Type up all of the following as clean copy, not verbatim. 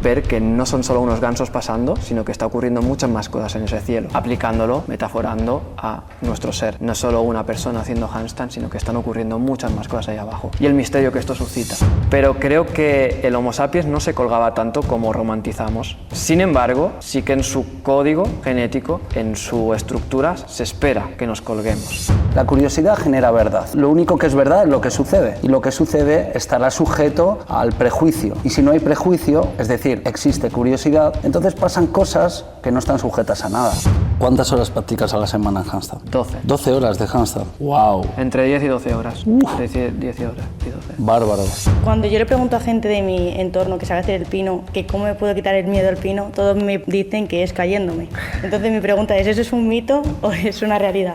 Ver que no son solo unos gansos pasando, sino que está ocurriendo muchas más cosas en ese cielo, aplicándolo, metaforando a nuestro ser. No solo una persona haciendo handstand, sino que están ocurriendo muchas más cosas ahí abajo. Y el misterio que esto suscita. Pero creo que el Homo sapiens no se colgaba tanto como romantizamos. Sin embargo, sí que en su código genético, en su estructura, se espera que nos colguemos. La curiosidad genera verdad. Lo único que es verdad es lo que sucede. Y lo que sucede estará sujeto al prejuicio. Y si no hay prejuicio, es decir, existe curiosidad, entonces pasan cosas que no están sujetas a nada. ¿Cuántas horas practicas a la semana en handstand? 12. 12 horas de handstand. ¡Wow! Entre 10 y 12 horas. 10 horas y 12. Bárbaro. Cuando yo le pregunto a gente de mi entorno que sabe hacer el pino, que cómo me puedo quitar el miedo al pino, todos me dicen que es cayéndome. Entonces mi pregunta es, ¿eso es un mito o es una realidad?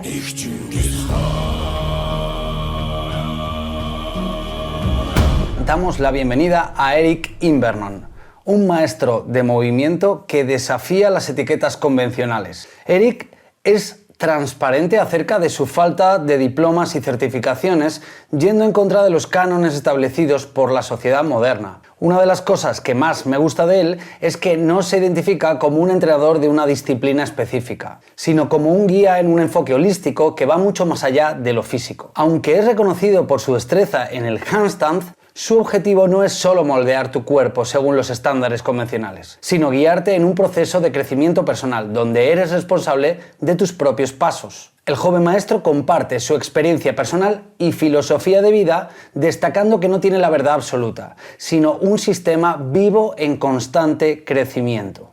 Damos la bienvenida a Erik Invernon, un maestro de movimiento que desafía las etiquetas convencionales. Erik es transparente acerca de su falta de diplomas y certificaciones, yendo en contra de los cánones establecidos por la sociedad moderna. Una de las cosas que más me gusta de él es que no se identifica como un entrenador de una disciplina específica, sino como un guía en un enfoque holístico que va mucho más allá de lo físico. Aunque es reconocido por su destreza en el handstand, su objetivo no es solo moldear tu cuerpo según los estándares convencionales, sino guiarte en un proceso de crecimiento personal donde eres responsable de tus propios pasos. El joven maestro comparte su experiencia personal y filosofía de vida, destacando que no tiene la verdad absoluta, sino un sistema vivo en constante crecimiento.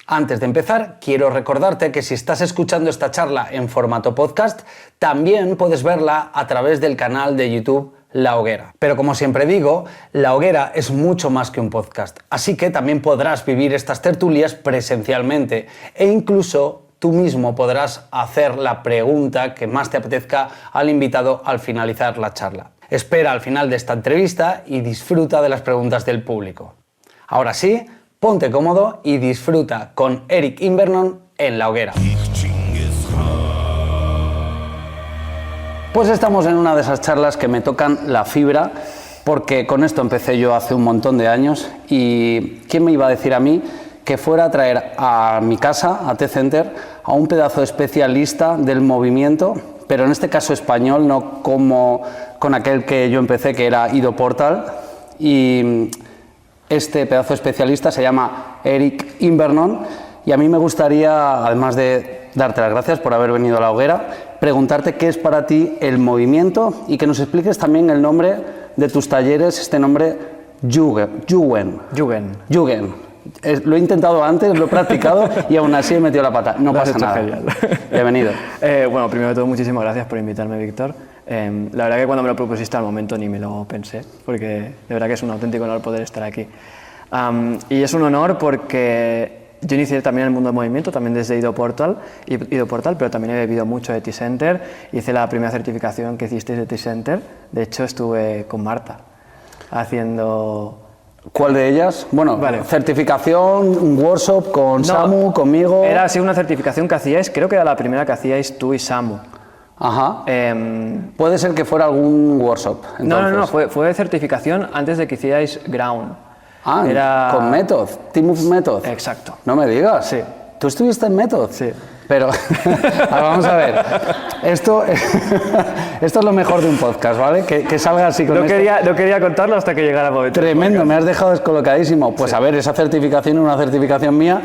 Antes de empezar, quiero recordarte que si estás escuchando esta charla en formato podcast, también puedes verla a través del canal de YouTube La Hoguera. Pero como siempre digo, La Hoguera es mucho más que un podcast, así que también podrás vivir estas tertulias presencialmente e incluso tú mismo podrás hacer la pregunta que más te apetezca al invitado al finalizar la charla. Espera al final de esta entrevista y disfruta de las preguntas del público. Ahora sí, ponte cómodo y disfruta con Erik Invernon en La Hoguera. Pues estamos en una de esas charlas que me tocan la fibra, porque con esto empecé yo hace un montón de años y ¿quién me iba a decir a mí que fuera a traer a mi casa, a T-Center, a un pedazo de especialista del movimiento, pero en este caso español, no como con aquel que yo empecé, que era Ido Portal, y este pedazo de especialista se llama Erik Invernon, y a mí me gustaría, además de darte las gracias por haber venido a La Hoguera, preguntarte qué es para ti el movimiento y que nos expliques también el nombre de tus talleres, este nombre Jugend. Lo he intentado antes, lo he practicado y aún así he metido la pata. No pasa nada. Genial. Bienvenido. Bueno, primero de todo, muchísimas gracias por invitarme, Víctor. La verdad que cuando me lo propusiste al momento ni me lo pensé, porque de verdad que es un auténtico honor poder estar aquí. Y es un honor porque yo inicié también el mundo del movimiento, también desde Ido Portal, pero también he vivido mucho de T-Center. Hice la primera certificación que hicisteis de T-Center. De hecho, estuve con Marta haciendo... ¿Cuál de ellas? Bueno, vale. Certificación, un workshop con Samu, conmigo... Era así una certificación que hacíais, creo que era la primera que hacíais tú y Samu. Ajá. Puede ser que fuera algún workshop. Entonces. No, fue certificación antes de que hicierais Ground. Ah, era... con Method, Team of Method. Exacto. No me digas. Sí. ¿Tú estuviste en Method? Sí. Pero, vamos a ver, esto es lo mejor de un podcast, ¿vale? Que salga así con no quería contarlo hasta que llegara el momento. Tremendo, me has dejado descolocadísimo. Pues sí. A ver, esa certificación es una certificación mía.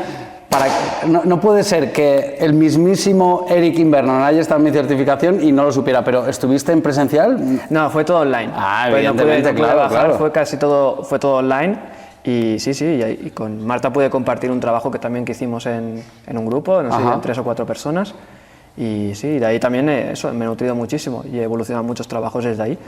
No puede ser que el mismísimo Erik Invernon haya estado en mi certificación y no lo supiera, pero ¿estuviste en presencial? No, fue todo online. Ah, evidentemente, no pude bajar, claro. Fue todo online. Y sí, y con Marta pude compartir un trabajo que también hicimos en un grupo, no sé, en 3 o 4 personas. Y sí, de ahí también me he nutrido muchísimo y he evolucionado muchos trabajos desde ahí.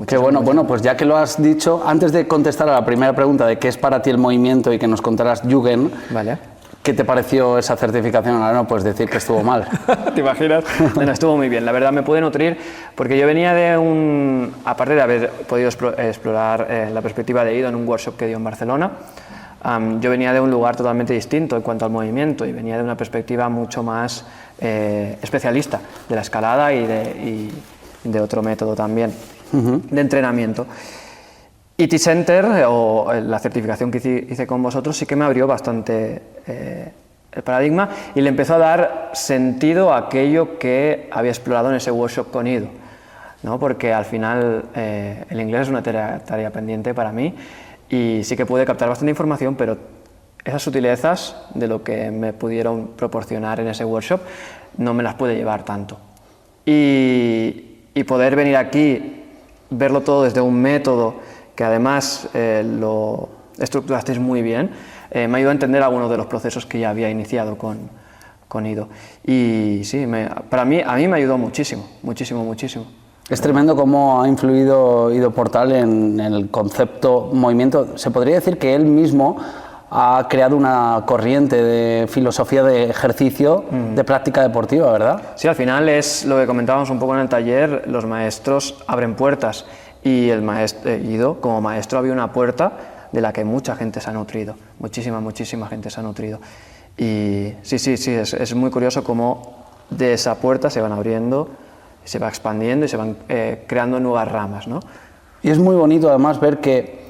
Qué bueno, pues ya que lo has dicho, antes de contestar a la primera pregunta de qué es para ti el movimiento y que nos contaras Jugend, vale. ¿Qué te pareció esa certificación? Ahora no puedes decir que estuvo mal. ¿Te imaginas? No, estuvo muy bien. La verdad me pude nutrir porque yo venía de aparte de haber podido explorar la perspectiva de Ido en un workshop que dio en Barcelona, yo venía de un lugar totalmente distinto en cuanto al movimiento y venía de una perspectiva mucho más especialista de la escalada y de otro método también de entrenamiento. Y T-Center, o la certificación que hice con vosotros, sí que me abrió bastante el paradigma y le empezó a dar sentido a aquello que había explorado en ese workshop con Ido, ¿no? Porque al final el inglés es una tarea pendiente para mí y sí que pude captar bastante información, pero esas sutilezas de lo que me pudieron proporcionar en ese workshop no me las pude llevar tanto. Y poder venir aquí, verlo todo desde un método que además lo estructurasteis muy bien, me ayudó a entender algunos de los procesos que ya había iniciado con Ido. Y sí, a mí me ayudó muchísimo, muchísimo, muchísimo. Es tremendo cómo ha influido Ido Portal en el concepto movimiento. Se podría decir que él mismo ha creado una corriente de filosofía de ejercicio, de práctica deportiva, ¿verdad? Sí, al final es lo que comentábamos un poco en el taller, los maestros abren puertas y el maestro Ido, como maestro, había una puerta de la que mucha gente se ha nutrido, muchísima gente se ha nutrido. Y sí, es muy curioso cómo de esa puerta se van abriendo, se va expandiendo y se van creando nuevas ramas, ¿no? Y es muy bonito además ver que,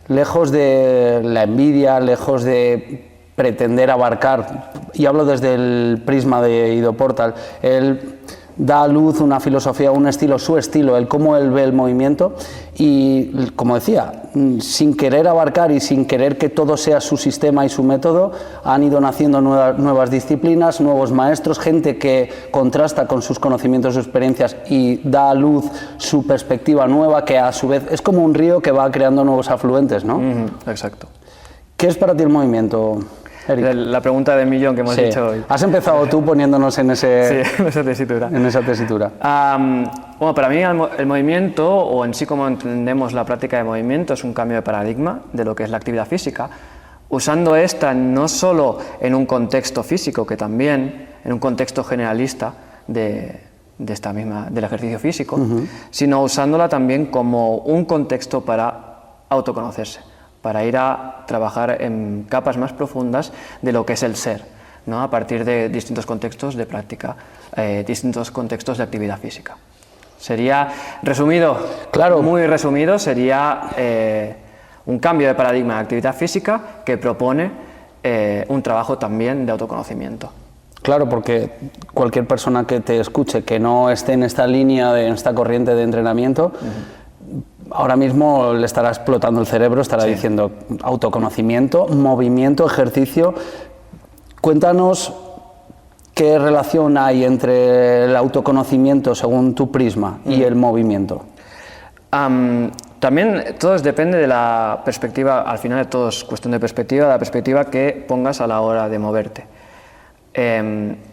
lejos de la envidia, lejos de pretender abarcar, y hablo desde el prisma de Ido Portal, él da a luz una filosofía, un estilo, su estilo, el cómo él ve el movimiento y, como decía, sin querer abarcar y sin querer que todo sea su sistema y su método, han ido naciendo nuevas disciplinas, nuevos maestros, gente que contrasta con sus conocimientos, sus experiencias y da a luz su perspectiva nueva, que a su vez es como un río que va creando nuevos afluentes, ¿no? Exacto. ¿Qué es para ti el movimiento, Eric? La pregunta de millón que hemos dicho hoy. Has empezado tú poniéndonos en ese, en esa tesitura. En esa tesitura. Bueno, para mí el movimiento, o en sí como entendemos la práctica de movimiento, es un cambio de paradigma de lo que es la actividad física, usando esta no solo en un contexto físico, que también en un contexto generalista del ejercicio físico, sino usándola también como un contexto para autoconocerse, para ir a trabajar en capas más profundas de lo que es el ser, ¿no? A partir de distintos contextos de práctica, distintos contextos de actividad física. Sería, resumido, claro, muy resumido, sería un cambio de paradigma de actividad física que propone un trabajo también de autoconocimiento. Claro, porque cualquier persona que te escuche que no esté en esta línea, en esta corriente de entrenamiento, ahora mismo le estará explotando el cerebro, estará diciendo autoconocimiento, movimiento, ejercicio. Cuéntanos qué relación hay entre el autoconocimiento, según tu prisma, y el movimiento. También todo depende de la perspectiva, al final todo es cuestión de perspectiva, la perspectiva que pongas a la hora de moverte.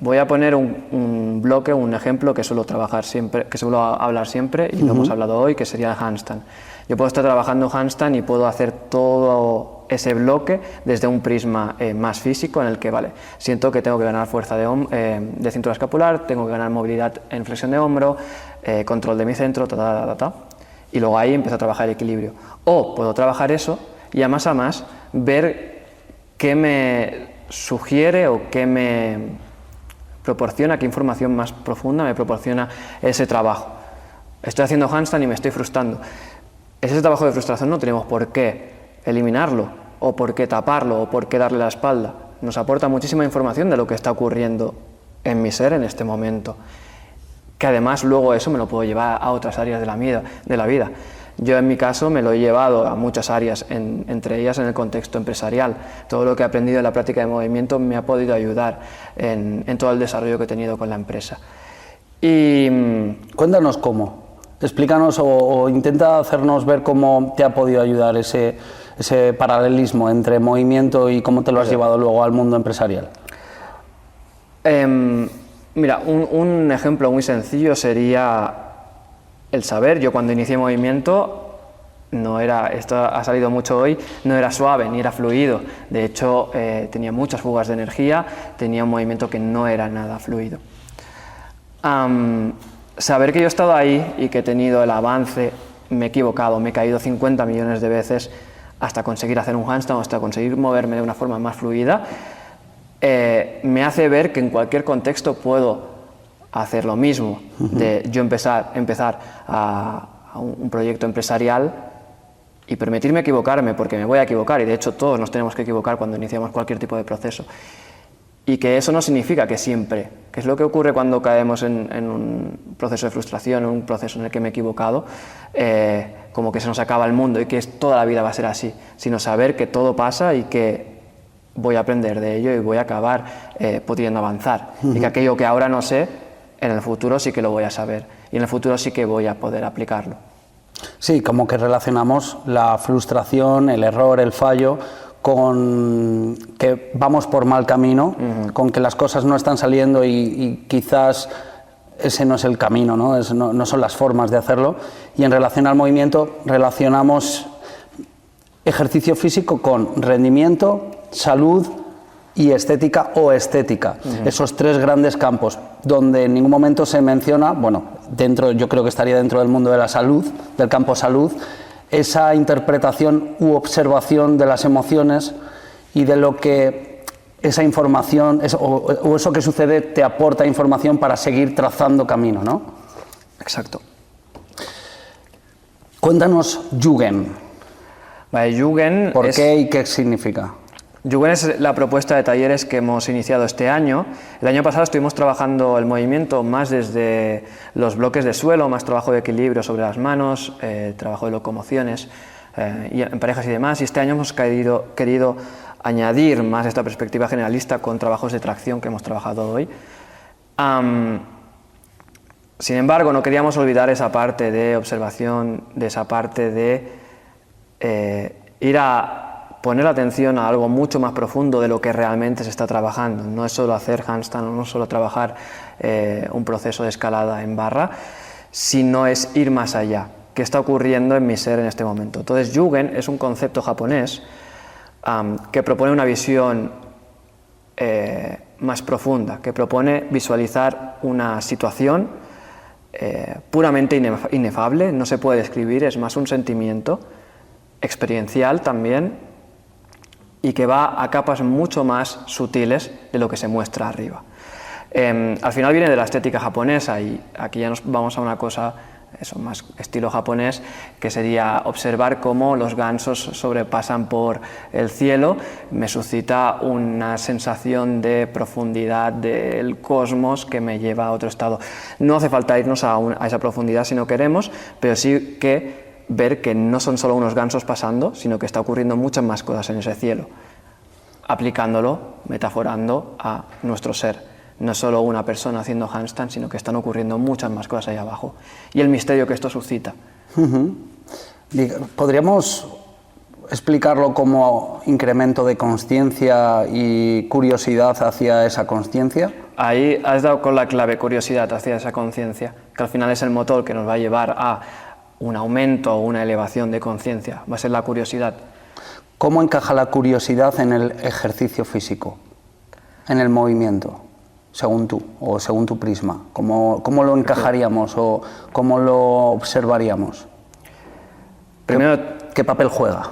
Voy a poner un bloque, un ejemplo que suelo trabajar siempre, que suelo hablar siempre, y lo hemos hablado hoy, que sería el handstand. Yo puedo estar trabajando handstand y puedo hacer todo ese bloque desde un prisma más físico, en el que, vale, siento que tengo que ganar fuerza de cintura escapular, tengo que ganar movilidad en flexión de hombro, control de mi centro, y luego ahí empiezo a trabajar el equilibrio. O puedo trabajar eso y a más ver qué me sugiere o qué me proporciona, qué información más profunda me proporciona ese trabajo. Estoy haciendo handstand y me estoy frustrando. Ese trabajo de frustración no tenemos por qué eliminarlo, o por qué taparlo, o por qué darle la espalda. Nos aporta muchísima información de lo que está ocurriendo en mi ser en este momento, que además luego eso me lo puedo llevar a otras áreas de la vida. Yo en mi caso me lo he llevado a muchas áreas, entre ellas en el contexto empresarial. Todo lo que he aprendido en la práctica de movimiento me ha podido ayudar en todo el desarrollo que he tenido con la empresa. Y cuéntanos cómo, explícanos o intenta hacernos ver cómo te ha podido ayudar ese paralelismo entre movimiento y cómo te lo has llevado luego al mundo empresarial. Mira, un ejemplo muy sencillo sería el saber. Yo cuando inicié movimiento, esto ha salido mucho hoy, no era suave ni era fluido. De hecho, tenía muchas fugas de energía, tenía un movimiento que no era nada fluido. Saber que yo he estado ahí y que he tenido el avance, me he equivocado, me he caído 50 millones de veces hasta conseguir hacer un handstand, hasta conseguir moverme de una forma más fluida, me hace ver que en cualquier contexto puedo hacer lo mismo, de yo empezar a un proyecto empresarial y permitirme equivocarme, porque me voy a equivocar, y de hecho todos nos tenemos que equivocar cuando iniciamos cualquier tipo de proceso. Y que eso no significa que siempre, que es lo que ocurre cuando caemos en un proceso de frustración, en un proceso en el que me he equivocado, como que se nos acaba el mundo y que toda la vida va a ser así, sino saber que todo pasa y que voy a aprender de ello y voy a acabar pudiendo avanzar. Y que aquello que ahora no sé, en el futuro sí que lo voy a saber y en el futuro sí que voy a poder aplicarlo. Sí, como que relacionamos la frustración, el error, el fallo con que vamos por mal camino, con que las cosas no están saliendo y quizás ese no es el camino, ¿no? No son las formas de hacerlo. Y en relación al movimiento relacionamos ejercicio físico con rendimiento, salud y estética o estética. Esos tres grandes campos donde en ningún momento se menciona, bueno, yo creo que estaría dentro del mundo de la salud, del campo salud, esa interpretación u observación de las emociones y de lo que esa información o eso que sucede te aporta información para seguir trazando camino, ¿no? Exacto. Cuéntanos Jugend. Vale, Jugend ¿Por qué y qué significa? Jugend es la propuesta de talleres que hemos iniciado este año. El año pasado estuvimos trabajando el movimiento más desde los bloques de suelo, más trabajo de equilibrio sobre las manos, trabajo de locomociones y en parejas y demás. Y este año hemos querido añadir más esta perspectiva generalista con trabajos de tracción que hemos trabajado hoy. Sin embargo, no queríamos olvidar esa parte de observación, de esa parte de ir a poner atención a algo mucho más profundo de lo que realmente se está trabajando. No es solo hacer handstand, no es solo trabajar un proceso de escalada en barra, sino es ir más allá. ¿Qué está ocurriendo en mi ser en este momento? Entonces, Jugend es un concepto japonés que propone una visión más profunda, que propone visualizar una situación puramente inefable, no se puede describir, es más un sentimiento experiencial también, y que va a capas mucho más sutiles de lo que se muestra arriba. Al final viene de la estética japonesa y aquí ya nos vamos a una cosa más estilo japonés, que sería observar cómo los gansos sobrepasan por el cielo. Me suscita una sensación de profundidad del cosmos que me lleva a otro estado. No hace falta irnos a esa profundidad si no queremos, pero sí que ver que no son solo unos gansos pasando, sino que está ocurriendo muchas más cosas en ese cielo, aplicándolo, metaforando a nuestro ser. No es solo una persona haciendo handstand, sino que están ocurriendo muchas más cosas ahí abajo. Y el misterio que esto suscita. ¿Podríamos explicarlo como incremento de consciencia y curiosidad hacia esa consciencia? Ahí has dado con la clave, curiosidad hacia esa conciencia, que al final es el motor que nos va a llevar a un aumento o una elevación de conciencia, va a ser la curiosidad. ¿Cómo encaja la curiosidad en el ejercicio físico, en el movimiento, según tú, o según tu prisma? ¿Cómo lo encajaríamos o cómo lo observaríamos? Primero, ¿Qué papel juega?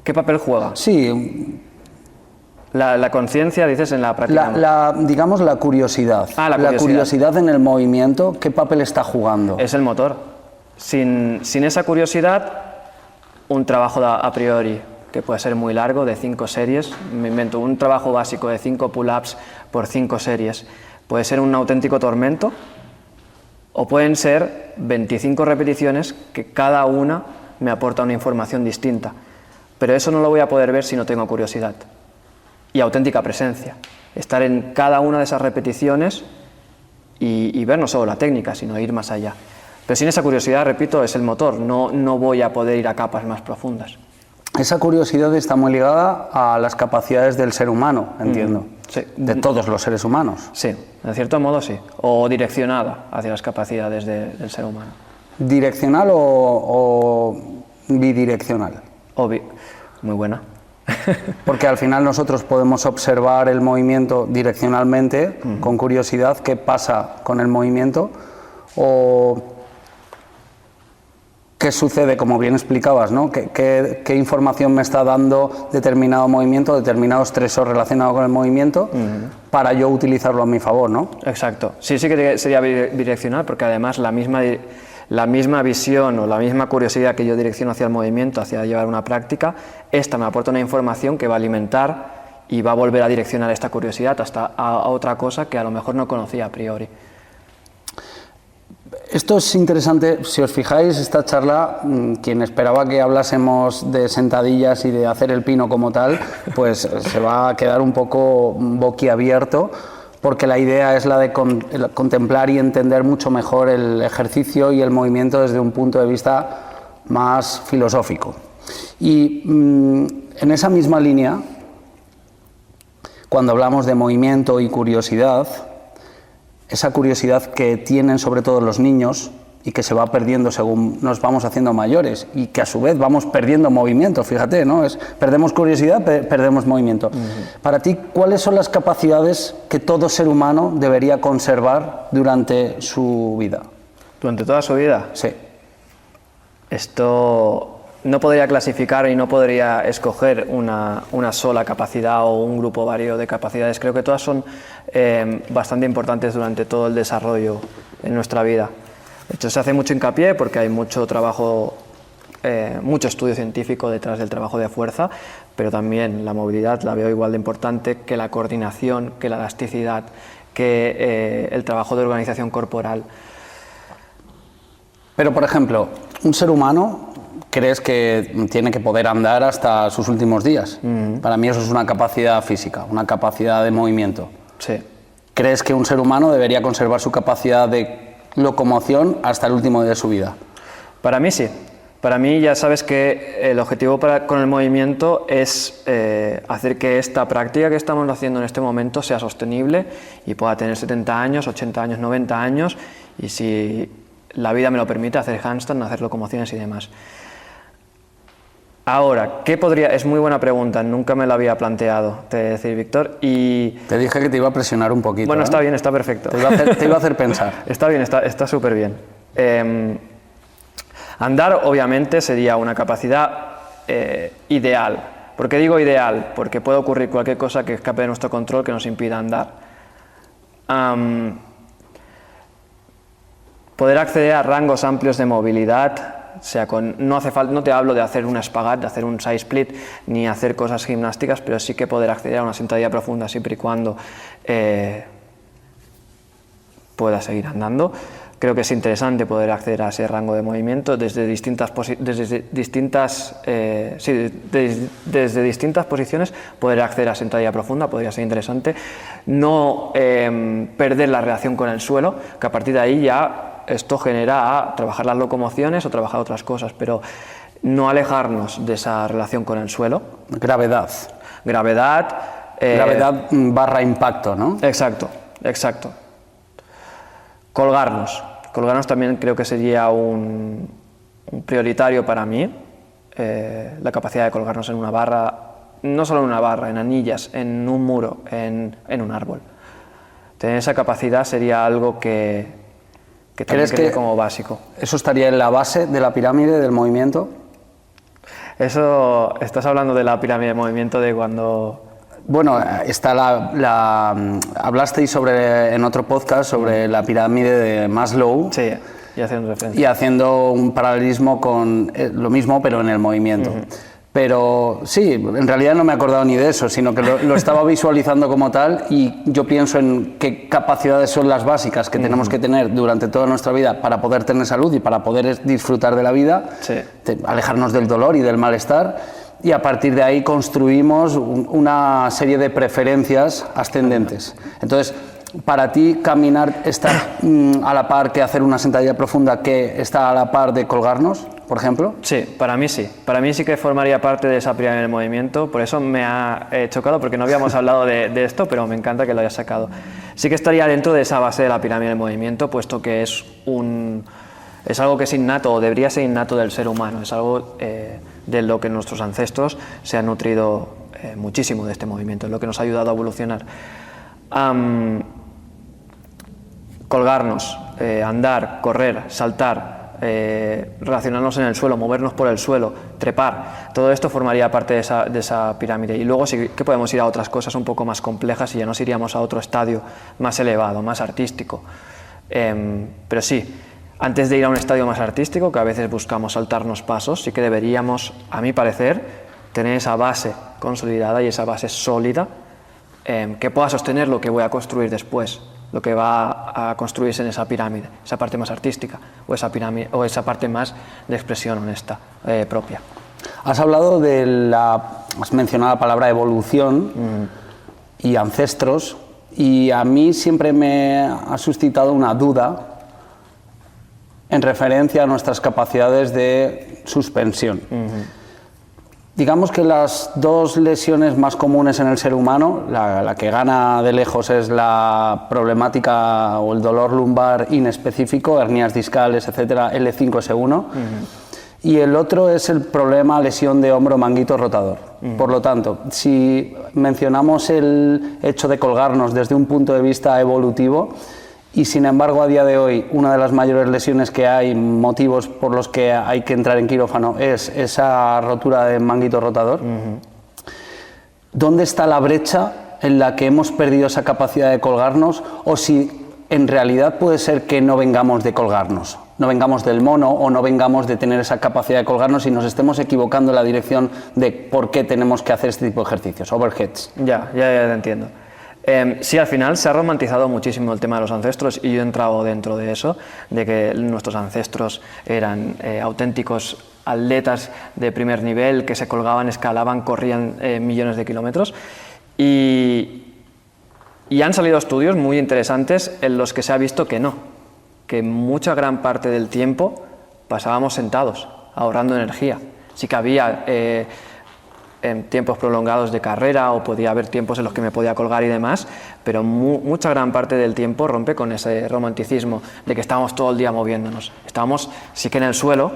¿Qué papel juega? Sí. La conciencia, dices, en la práctica. Digamos la curiosidad. La curiosidad en el movimiento, ¿qué papel está jugando? Es el motor. Sin esa curiosidad, un trabajo a priori que puede ser muy largo, de 5 series, me invento un trabajo básico de 5 pull-ups por 5 series, puede ser un auténtico tormento, o pueden ser 25 repeticiones que cada una me aporta una información distinta, pero eso no lo voy a poder ver si no tengo curiosidad y auténtica presencia, estar en cada una de esas repeticiones y ver no solo la técnica, sino ir más allá. Pero sin esa curiosidad, repito, es el motor, no voy a poder ir a capas más profundas. Esa curiosidad está muy ligada a las capacidades del ser humano, entiendo. Sí. De todos los seres humanos. Sí, en cierto modo sí, o direccionada hacia las capacidades del ser humano. ¿Direccional o bidireccional? Muy buena. Porque al final nosotros podemos observar el movimiento direccionalmente, con curiosidad, qué pasa con el movimiento, o qué sucede, como bien explicabas, ¿no? ¿Qué información me está dando determinado movimiento, determinado estresor relacionado con el movimiento, para yo utilizarlo a mi favor, ¿no? Exacto. Sí que sería bidireccional, porque además la misma visión o la misma curiosidad que yo direcciono hacia el movimiento, hacia llevar una práctica, esta me aporta una información que va a alimentar y va a volver a direccionar esta curiosidad hasta a otra cosa que a lo mejor no conocía a priori. Esto es interesante. Si os fijáis, esta charla, quien esperaba que hablásemos de sentadillas y de hacer el pino como tal, pues se va a quedar un poco boquiabierto, porque la idea es la de contemplar y entender mucho mejor el ejercicio y el movimiento desde un punto de vista más filosófico. Y en esa misma línea, cuando hablamos de movimiento y curiosidad, esa curiosidad que tienen sobre todo los niños y que se va perdiendo según nos vamos haciendo mayores, y que a su vez vamos perdiendo movimiento, fíjate, ¿no? Perdemos curiosidad, perdemos movimiento. Para ti, ¿cuáles son las capacidades que todo ser humano debería conservar durante su vida? ¿Durante toda su vida? Sí. Esto no podría clasificar y no podría escoger una sola capacidad o un grupo vario de capacidades. Creo que todas son bastante importantes durante todo el desarrollo en nuestra vida. De hecho, se hace mucho hincapié porque hay mucho trabajo, mucho estudio científico detrás del trabajo de fuerza, pero también la movilidad la veo igual de importante que la coordinación, que la elasticidad, que el trabajo de organización corporal. Pero, por ejemplo, un ser humano, ¿crees que tiene que poder andar hasta sus últimos días? Para mí eso es una capacidad física, una capacidad de movimiento. Sí. ¿Crees que un ser humano debería conservar su capacidad de locomoción hasta el último día de su vida? Para mí sí. Para mí ya sabes que el objetivo con el movimiento es hacer que esta práctica que estamos haciendo en este momento sea sostenible y pueda tener 70 años, 80 años, 90 años, y si la vida me lo permite, hacer handstand, hacer locomociones y demás. Ahora, ¿qué podría? Es muy buena pregunta, nunca me la había planteado, te voy a decir, Víctor, y... Te dije que te iba a presionar un poquito. Bueno, está bien, está perfecto. Te iba a hacer pensar. Está bien, está súper bien. Andar, obviamente, sería una capacidad ideal. ¿Por qué digo ideal? Porque puede ocurrir cualquier cosa que escape de nuestro control que nos impida andar. Poder acceder a rangos amplios de movilidad, o sea, no te hablo de hacer un espagat, de hacer un side split, ni hacer cosas gimnásticas, pero sí que poder acceder a una sentadilla profunda siempre y cuando pueda seguir andando. Creo que es interesante poder acceder a ese rango de movimiento desde distintas posiciones, poder acceder a sentadilla profunda podría ser interesante. No perder la relación con el suelo, que a partir de ahí ya esto genera a trabajar las locomociones o trabajar otras cosas, pero no alejarnos de esa relación con el suelo. Gravedad. Gravedad barra impacto, ¿no? Exacto. Colgarnos también creo que sería un prioritario para mí, la capacidad de colgarnos en una barra, no solo en una barra, en anillas, en un muro, en un árbol. Tener esa capacidad sería algo que también creo como básico. ¿Eso estaría en la base de la pirámide del movimiento? Eso, estás hablando de la pirámide de movimiento de cuando... Bueno, está hablasteis en otro podcast sobre la pirámide de Maslow. Sí, y haciendo referencia. Y haciendo un paralelismo con lo mismo, pero en el movimiento. Pero sí, en realidad no me he acordado ni de eso, sino que lo estaba visualizando como tal, y yo pienso en qué capacidades son las básicas que tenemos que tener durante toda nuestra vida para poder tener salud y para poder disfrutar de la vida, alejarnos del dolor y del malestar, y a partir de ahí construimos una serie de preferencias ascendentes. Entonces, para ti, caminar está a la par que hacer una sentadilla profunda, que está a la par de colgarnos, por ejemplo. Sí, para mí sí. Para mí sí que formaría parte de esa pirámide de movimiento. Por eso me ha chocado, porque no habíamos hablado de esto, pero me encanta que lo hayas sacado. Sí que estaría dentro de esa base de la pirámide de movimiento, puesto que es algo que es innato, o debería ser innato del ser humano. Es algo de lo que nuestros ancestros se han nutrido muchísimo de este movimiento, es lo que nos ha ayudado a evolucionar. Colgarnos, andar, correr, saltar, relacionarnos en el suelo, movernos por el suelo, trepar, todo esto formaría parte de esa pirámide. Y luego sí que podemos ir a otras cosas un poco más complejas y ya nos iríamos a otro estadio más elevado, más artístico. Pero sí, antes de ir a un estadio más artístico, que a veces buscamos saltarnos pasos, sí que deberíamos, a mi parecer, tener esa base consolidada y esa base sólida que pueda sostener lo que voy a construir después, lo que va a construirse en esa pirámide, esa parte más artística o esa pirámide, o esa parte más de expresión honesta, propia. Has hablado has mencionado la palabra evolución y ancestros, y a mí siempre me ha suscitado una duda en referencia a nuestras capacidades de suspensión. Digamos que las dos lesiones más comunes en el ser humano, la que gana de lejos es la problemática o el dolor lumbar inespecífico, hernias discales, etcétera, L5-S1, y el otro es el problema lesión de hombro manguito rotador. Por lo tanto, si mencionamos el hecho de colgarnos desde un punto de vista evolutivo, y sin embargo a día de hoy una de las mayores lesiones que hay, motivos por los que hay que entrar en quirófano, es esa rotura de manguito rotador, ¿dónde está la brecha en la que hemos perdido esa capacidad de colgarnos? O si en realidad puede ser que no vengamos de colgarnos, no vengamos del mono o no vengamos de tener esa capacidad de colgarnos y nos estemos equivocando en la dirección de por qué tenemos que hacer este tipo de ejercicios, overheads. Ya te entiendo. Sí, al final se ha romantizado muchísimo el tema de los ancestros y yo he entrado dentro de eso, de que nuestros ancestros eran auténticos atletas de primer nivel que se colgaban, escalaban, corrían millones de kilómetros y han salido estudios muy interesantes en los que se ha visto que no, que mucha gran parte del tiempo pasábamos sentados, ahorrando energía. Sí que había en tiempos prolongados de carrera o podía haber tiempos en los que me podía colgar y demás, pero mucha gran parte del tiempo rompe con ese romanticismo de que estábamos todo el día moviéndonos. Estábamos sí que en el suelo,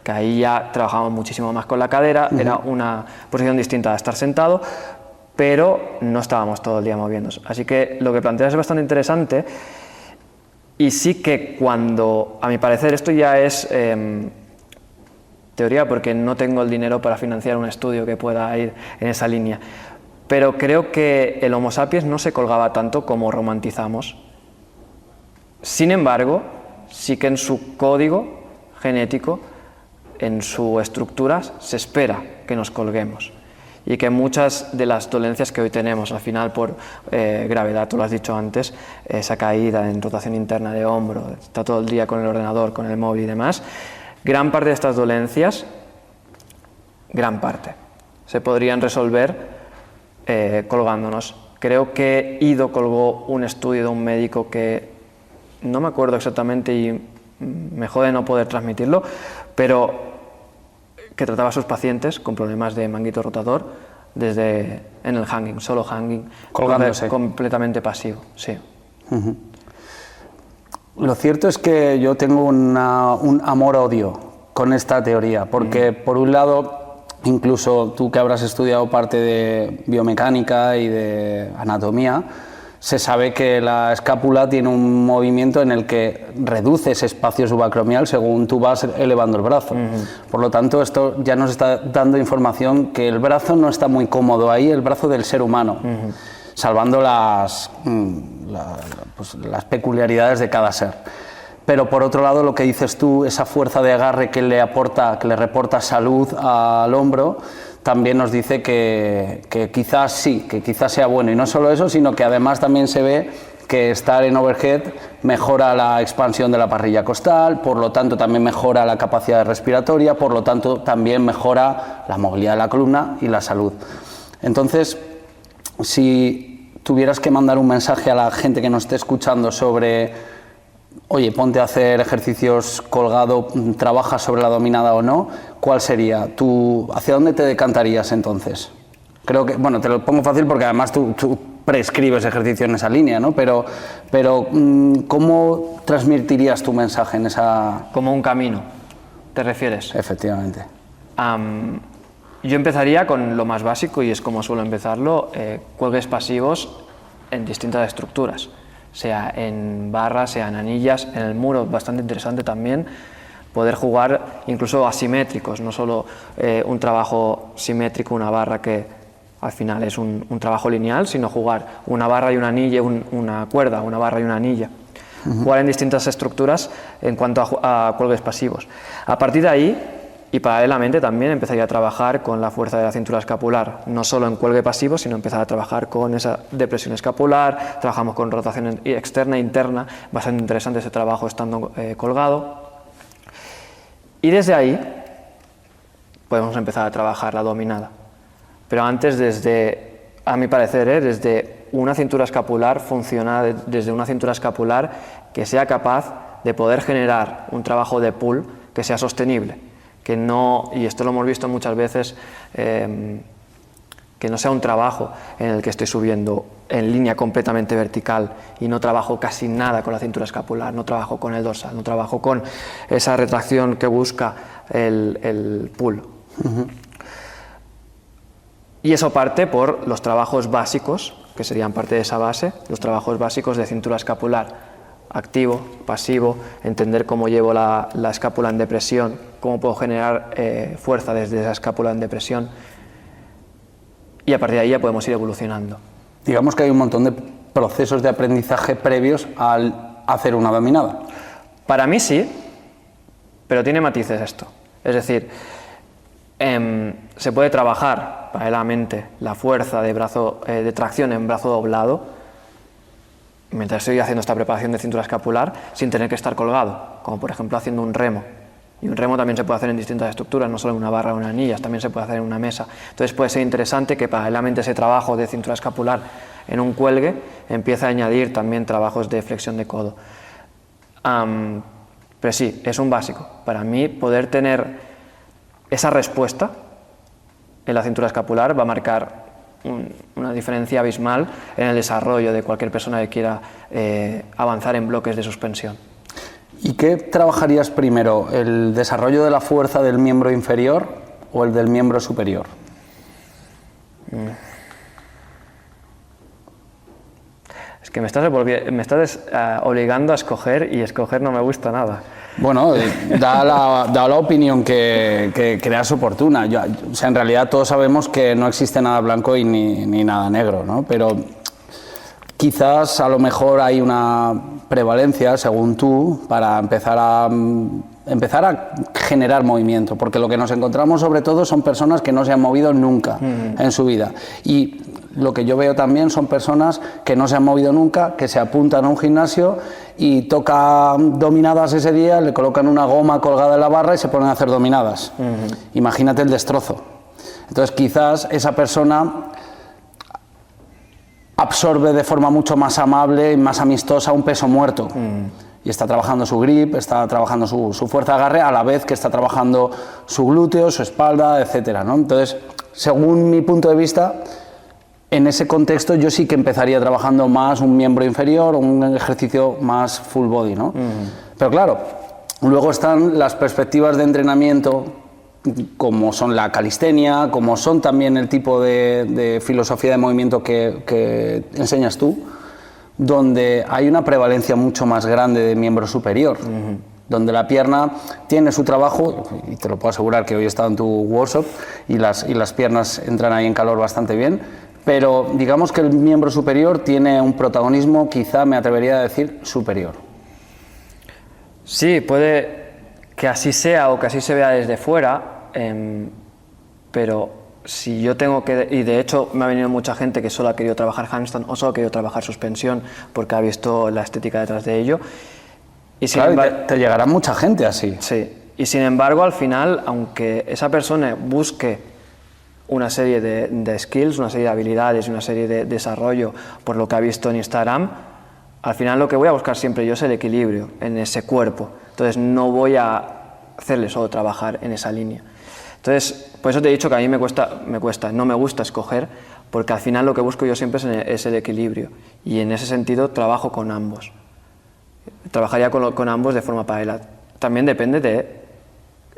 que ahí ya trabajábamos muchísimo más con la cadera, era una posición distinta a estar sentado, pero no estábamos todo el día moviéndonos. Así que lo que planteas es bastante interesante y sí que cuando, a mi parecer, esto ya es teoría porque no tengo el dinero para financiar un estudio que pueda ir en esa línea, pero creo que el Homo sapiens no se colgaba tanto como romantizamos. Sin embargo, sí que en su código genético, en su estructura, se espera que nos colguemos y que muchas de las dolencias que hoy tenemos al final por gravedad, tú lo has dicho antes, esa caída en rotación interna de hombro, está todo el día con el ordenador, con el móvil y demás, gran parte de estas dolencias, gran parte, se podrían resolver colgándonos. Creo que Ido colgó un estudio de un médico que no me acuerdo exactamente y me jode no poder transmitirlo, pero que trataba a sus pacientes con problemas de manguito rotador en el hanging, solo hanging, colgándose, completamente pasivo, sí. Lo cierto es que yo tengo un amor-odio con esta teoría, porque por un lado, incluso tú que habrás estudiado parte de biomecánica y de anatomía, se sabe que la escápula tiene un movimiento en el que reduce ese espacio subacromial según tú vas elevando el brazo. Por lo tanto, esto ya nos está dando información que el brazo no está muy cómodo ahí, el brazo del ser humano. Salvando las peculiaridades de cada ser. Pero por otro lado, lo que dices tú, esa fuerza de agarre que le reporta salud al hombro, también nos dice que quizás sí, que quizás sea bueno. Y no solo eso, sino que además también se ve que estar en overhead mejora la expansión de la parrilla costal, por lo tanto también mejora la capacidad respiratoria, por lo tanto también mejora la movilidad de la columna y la salud. Entonces, si tuvieras que mandar un mensaje a la gente que nos esté escuchando sobre, oye, ponte a hacer ejercicios colgado, trabajas sobre la dominada o no, ¿cuál sería? ¿Hacia dónde te decantarías entonces? Creo que, bueno, te lo pongo fácil porque además tú prescribes ejercicio en esa línea, ¿no? Pero ¿cómo transmitirías tu mensaje en esa...? Como un camino, ¿te refieres? Efectivamente. Yo empezaría con lo más básico y es como suelo empezarlo, cuelgues pasivos en distintas estructuras, sea en barras, sea en anillas, en el muro, bastante interesante también, poder jugar incluso asimétricos, no solo un trabajo simétrico, una barra que al final es un trabajo lineal, sino jugar una barra y una anilla, una cuerda, una barra y una anilla. Jugar en distintas estructuras en cuanto a cuelgues pasivos. A partir de ahí, y paralelamente también empezaría a trabajar con la fuerza de la cintura escapular, no solo en cuelgue pasivo, sino empezar a trabajar con esa depresión escapular, trabajamos con rotación externa e interna, bastante interesante ese trabajo estando colgado. Y desde ahí podemos empezar a trabajar la dominada. Pero antes, a mi parecer, desde una cintura escapular, funciona desde una cintura escapular que sea capaz de poder generar un trabajo de pull que sea sostenible. Que no, y esto lo hemos visto muchas veces, que no sea un trabajo en el que estoy subiendo en línea completamente vertical y no trabajo casi nada con la cintura escapular, no trabajo con el dorsal, no trabajo con esa retracción que busca el pull. Y eso parte por los trabajos básicos, que serían parte de esa base, los trabajos básicos de cintura escapular. Activo, pasivo, entender cómo llevo la escápula en depresión, cómo puedo generar fuerza desde esa escápula en depresión, y a partir de ahí ya podemos ir evolucionando. Digamos que hay un montón de procesos de aprendizaje previos al hacer una dominada. Para mí sí, pero tiene matices esto. Es decir, se puede trabajar paralelamente la fuerza de tracción en brazo doblado, mientras estoy haciendo esta preparación de cintura escapular, sin tener que estar colgado, como por ejemplo haciendo un remo. Y un remo también se puede hacer en distintas estructuras, no solo en una barra o en anillas, también se puede hacer en una mesa. Entonces puede ser interesante que paralelamente ese trabajo de cintura escapular en un cuelgue empiece a añadir también trabajos de flexión de codo. Pero sí, es un básico. Para mí, poder tener esa respuesta en la cintura escapular va a marcar una diferencia abismal en el desarrollo de cualquier persona que quiera avanzar en bloques de suspensión. ¿Y qué trabajarías primero, el desarrollo de la fuerza del miembro inferior o el del miembro superior? Es que me estás obligando a escoger, y escoger no me gusta nada. Bueno, da la opinión que creas oportuna. O sea, en realidad todos sabemos que no existe nada blanco y ni nada negro, ¿no? Pero quizás a lo mejor hay una prevalencia, según tú, para empezar a generar movimiento, porque lo que nos encontramos sobre todo son personas que no se han movido nunca en su vida. Y lo que yo veo también son personas que no se han movido nunca, que se apuntan a un gimnasio y tocan dominadas ese día, le colocan una goma colgada en la barra y se ponen a hacer dominadas. Imagínate el destrozo. Entonces quizás esa persona absorbe de forma mucho más amable y más amistosa un peso muerto. Y está trabajando su grip, está trabajando su fuerza de agarre, a la vez que está trabajando su glúteo, su espalda, etcétera, ¿no? Entonces, según mi punto de vista, en ese contexto yo sí que empezaría trabajando más un miembro inferior, un ejercicio más full body, ¿no? Pero claro, luego están las perspectivas de entrenamiento, como son la calistenia, como son también el tipo de filosofía de movimiento que enseñas tú, donde hay una prevalencia mucho más grande de miembro superior, donde la pierna tiene su trabajo, y te lo puedo asegurar que hoy he estado en tu workshop y las piernas entran ahí en calor bastante bien, pero digamos que el miembro superior tiene un protagonismo, quizá me atrevería a decir, superior. Sí, puede que así sea o que así se vea desde fuera, pero si yo tengo que, y de hecho me ha venido mucha gente que solo ha querido trabajar handstand o solo ha querido trabajar suspensión porque ha visto la estética detrás de ello. Y sin embargo, te llegará mucha gente así. Sí, y sin embargo al final, aunque esa persona busque una serie de skills, una serie de habilidades y una serie de desarrollo por lo que ha visto en Instagram, al final lo que voy a buscar siempre yo es el equilibrio en ese cuerpo. Entonces no voy a hacerle solo trabajar en esa línea. Entonces, por eso te he dicho que a mí no me gusta escoger, porque al final lo que busco yo siempre es el equilibrio, y en ese sentido trabajo con ambos. Trabajaría con ambos de forma paralela. También depende de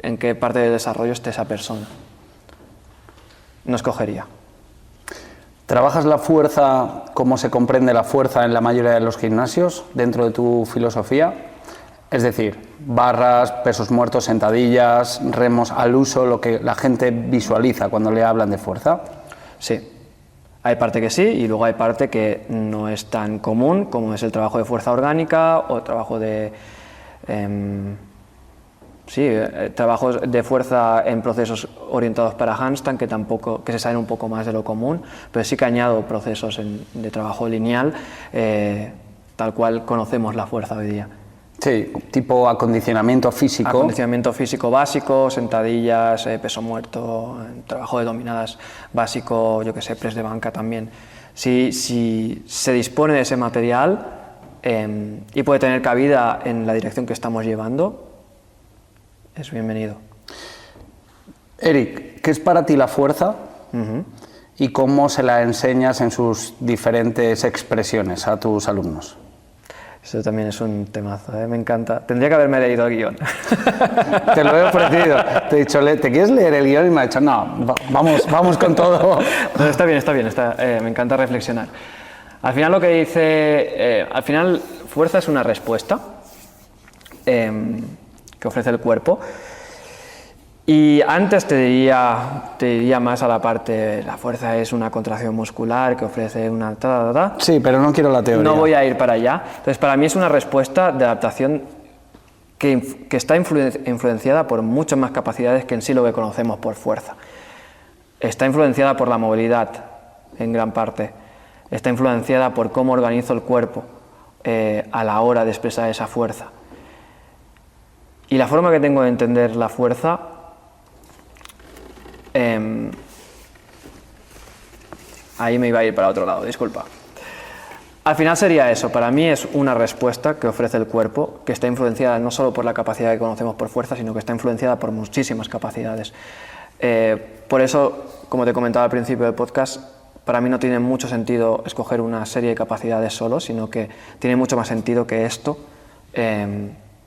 en qué parte del desarrollo esté esa persona. No escogería. ¿Trabajas la fuerza como se comprende la fuerza en la mayoría de los gimnasios dentro de tu filosofía? Es decir, barras, pesos muertos, sentadillas, remos al uso, lo que la gente visualiza cuando le hablan de fuerza. Sí, hay parte que sí y luego hay parte que no es tan común, como es el trabajo de fuerza orgánica o el trabajo de... trabajos de fuerza en procesos orientados para handstand que se salen un poco más de lo común, pero sí que añado procesos de trabajo lineal, tal cual conocemos la fuerza hoy día. Sí, tipo acondicionamiento físico. Acondicionamiento físico básico, sentadillas, peso muerto, trabajo de dominadas básico, yo que sé, press de banca también. Si se dispone de ese material y puede tener cabida en la dirección que estamos llevando, es bienvenido. Eric, ¿qué es para ti la fuerza y cómo se la enseñas en sus diferentes expresiones a tus alumnos? Eso también es un temazo, me encanta. Tendría que haberme leído el guión. Te lo he ofrecido. Te he dicho, ¿te quieres leer el guión? Y me ha dicho, no, vamos con todo. No, está bien, me encanta reflexionar. Al final lo que dice, fuerza es una respuesta que ofrece el cuerpo. Y antes te diría más a la parte, la fuerza es una contracción muscular que ofrece una... Sí, pero no quiero la teoría. No voy a ir para allá. Entonces, para mí es una respuesta de adaptación que está influenciada por muchas más capacidades que en sí lo que conocemos por fuerza. Está influenciada por la movilidad, en gran parte. Está influenciada por cómo organizo el cuerpo a la hora de expresar esa fuerza. Y la forma que tengo de entender la fuerza... ahí me iba a ir para otro lado, disculpa. Al final sería eso, para mí es una respuesta que ofrece el cuerpo, que está influenciada no solo por la capacidad que conocemos por fuerza, sino que está influenciada por muchísimas capacidades. Por eso, como te comentaba al principio del podcast, para mí no tiene mucho sentido escoger una serie de capacidades solo, sino que tiene mucho más sentido que esto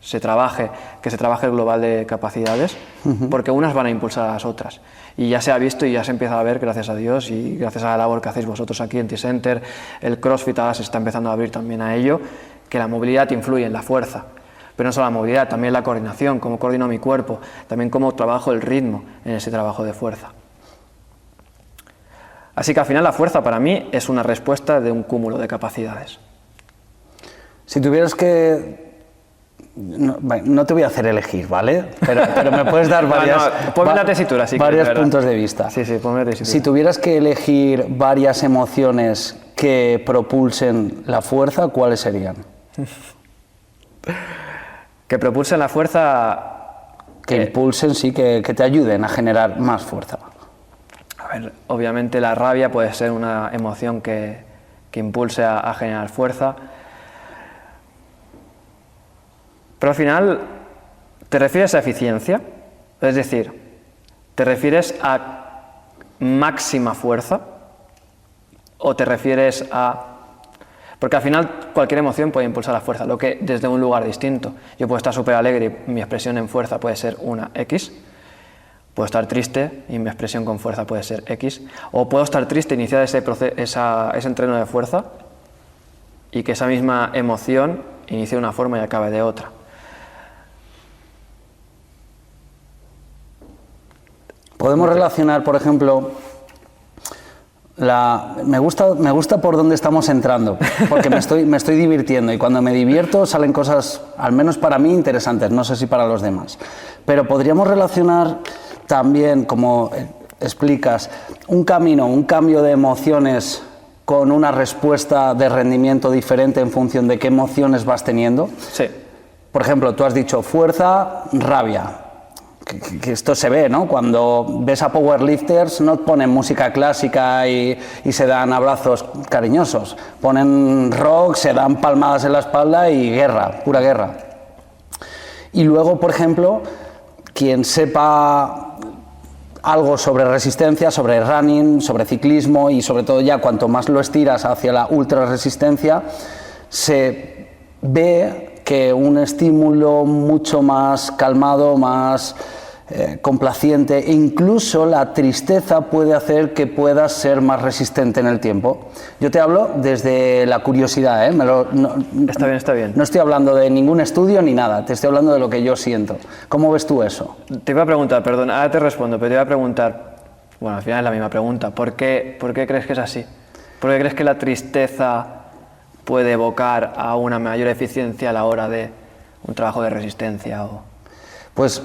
se trabaje el global de capacidades, porque unas van a impulsar a las otras. Y ya se ha visto y ya se empieza a ver, gracias a Dios, y gracias a la labor que hacéis vosotros aquí en T-Center, el CrossFit ahora se está empezando a abrir también a ello, que la movilidad influye en la fuerza. Pero no solo la movilidad, también la coordinación, cómo coordino mi cuerpo, también cómo trabajo el ritmo en ese trabajo de fuerza. Así que al final la fuerza para mí es una respuesta de un cúmulo de capacidades. Si tuvieras que... No te voy a hacer elegir, ¿vale? Pero me puedes dar ponme la tesitura, sí, varios puntos de vista. Sí, ponme la tesitura. Si tuvieras que elegir varias emociones que propulsen la fuerza, ¿cuáles serían? Que propulsen la fuerza... Que impulsen, sí, que te ayuden a generar más fuerza. A ver, obviamente la rabia puede ser una emoción que impulse a generar fuerza. Pero al final, ¿te refieres a eficiencia? Es decir, ¿te refieres a máxima fuerza? ¿O te refieres a...? Porque al final cualquier emoción puede impulsar la fuerza, lo que desde un lugar distinto. Yo puedo estar súper alegre y mi expresión en fuerza puede ser una X. Puedo estar triste y mi expresión con fuerza puede ser X. O puedo estar triste e iniciar ese entreno de fuerza y que esa misma emoción inicie de una forma y acabe de otra. Podemos relacionar, por ejemplo, me gusta por dónde estamos entrando, porque me estoy divirtiendo y cuando me divierto salen cosas, al menos para mí, interesantes, no sé si para los demás. Pero podríamos relacionar también, como explicas, un cambio de emociones con una respuesta de rendimiento diferente en función de qué emociones vas teniendo. Sí. Por ejemplo, tú has dicho fuerza, rabia. Que esto se ve, ¿no? Cuando ves a powerlifters no ponen música clásica y se dan abrazos cariñosos, ponen rock, se dan palmadas en la espalda y guerra, pura guerra. Y luego, por ejemplo, quien sepa algo sobre resistencia, sobre running, sobre ciclismo y sobre todo ya cuanto más lo estiras hacia la ultra resistencia, se ve que un estímulo mucho más calmado, más complaciente, e incluso la tristeza puede hacer que puedas ser más resistente en el tiempo. Yo te hablo desde la curiosidad, ¿eh? Está bien, está bien. No estoy hablando de ningún estudio ni nada, te estoy hablando de lo que yo siento. ¿Cómo ves tú eso? Te iba a preguntar, perdón, ahora te respondo, pero te iba a preguntar, bueno, al final es la misma pregunta, ¿por qué crees que es así? ¿Por qué crees que la tristeza puede evocar a una mayor eficiencia a la hora de un trabajo de resistencia? Pues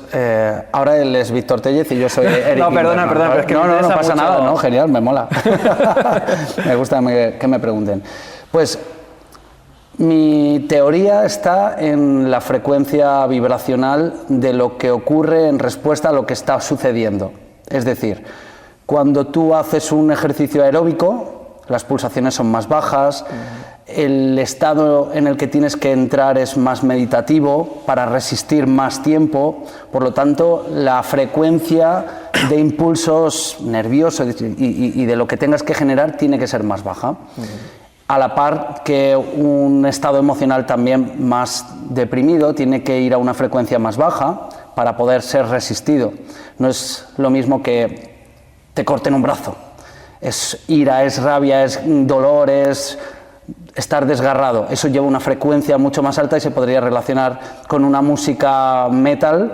ahora él es Víctor Tellez y yo soy Eric. No, perdona, pero es que no pasa mucho... nada, no, genial, me mola. Me gusta que me pregunten. Pues mi teoría está en la frecuencia vibracional de lo que ocurre en respuesta a lo que está sucediendo. Es decir, cuando tú haces un ejercicio aeróbico, las pulsaciones son más bajas, el estado en el que tienes que entrar es más meditativo para resistir más tiempo, por lo tanto la frecuencia de impulsos nerviosos y de lo que tengas que generar tiene que ser más baja. A la par que un estado emocional también más deprimido tiene que ir a una frecuencia más baja para poder ser resistido. No es lo mismo que te corten un brazo. Es ira, es rabia, es dolor, es estar desgarrado. Eso lleva una frecuencia mucho más alta y se podría relacionar con una música metal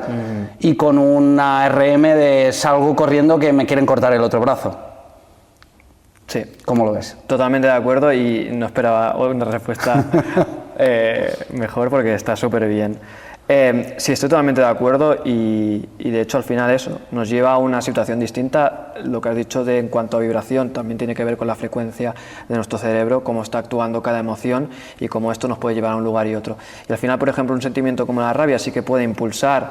y con una RM de salgo corriendo que me quieren cortar el otro brazo. Sí. ¿Cómo lo ves? Totalmente de acuerdo y no esperaba una respuesta mejor porque está súper bien. Sí, estoy totalmente de acuerdo y de hecho al final eso nos lleva a una situación distinta. Lo que has dicho en cuanto a vibración también tiene que ver con la frecuencia de nuestro cerebro, cómo está actuando cada emoción y cómo esto nos puede llevar a un lugar y otro. Y al final, por ejemplo, un sentimiento como la rabia sí que puede impulsar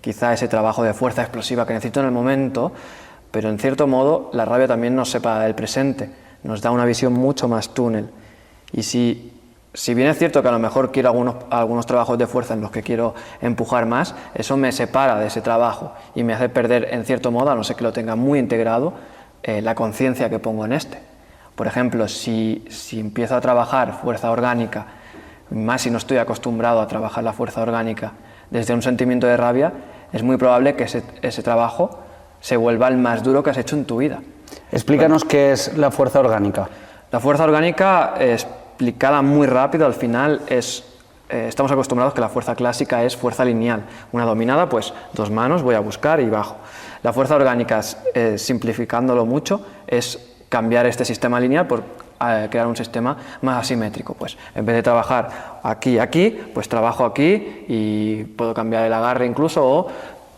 quizá ese trabajo de fuerza explosiva que necesito en el momento, pero en cierto modo la rabia también nos separa del presente, nos da una visión mucho más túnel. Y si bien es cierto que a lo mejor quiero algunos trabajos de fuerza en los que quiero empujar más, eso me separa de ese trabajo y me hace perder, en cierto modo, a no ser que lo tenga muy integrado, la conciencia que pongo en este. Por ejemplo, si empiezo a trabajar fuerza orgánica, más si no estoy acostumbrado a trabajar la fuerza orgánica desde un sentimiento de rabia, es muy probable que ese trabajo se vuelva el más duro que has hecho en tu vida. Explícanos qué es la fuerza orgánica. La fuerza orgánica explicada muy rápido, al final estamos acostumbrados que la fuerza clásica es fuerza lineal, una dominada, pues 2 manos, voy a buscar y bajo. La fuerza orgánica, simplificándolo mucho, es cambiar este sistema lineal por crear un sistema más asimétrico. Pues en vez de trabajar aquí, pues trabajo aquí y puedo cambiar el agarre incluso, o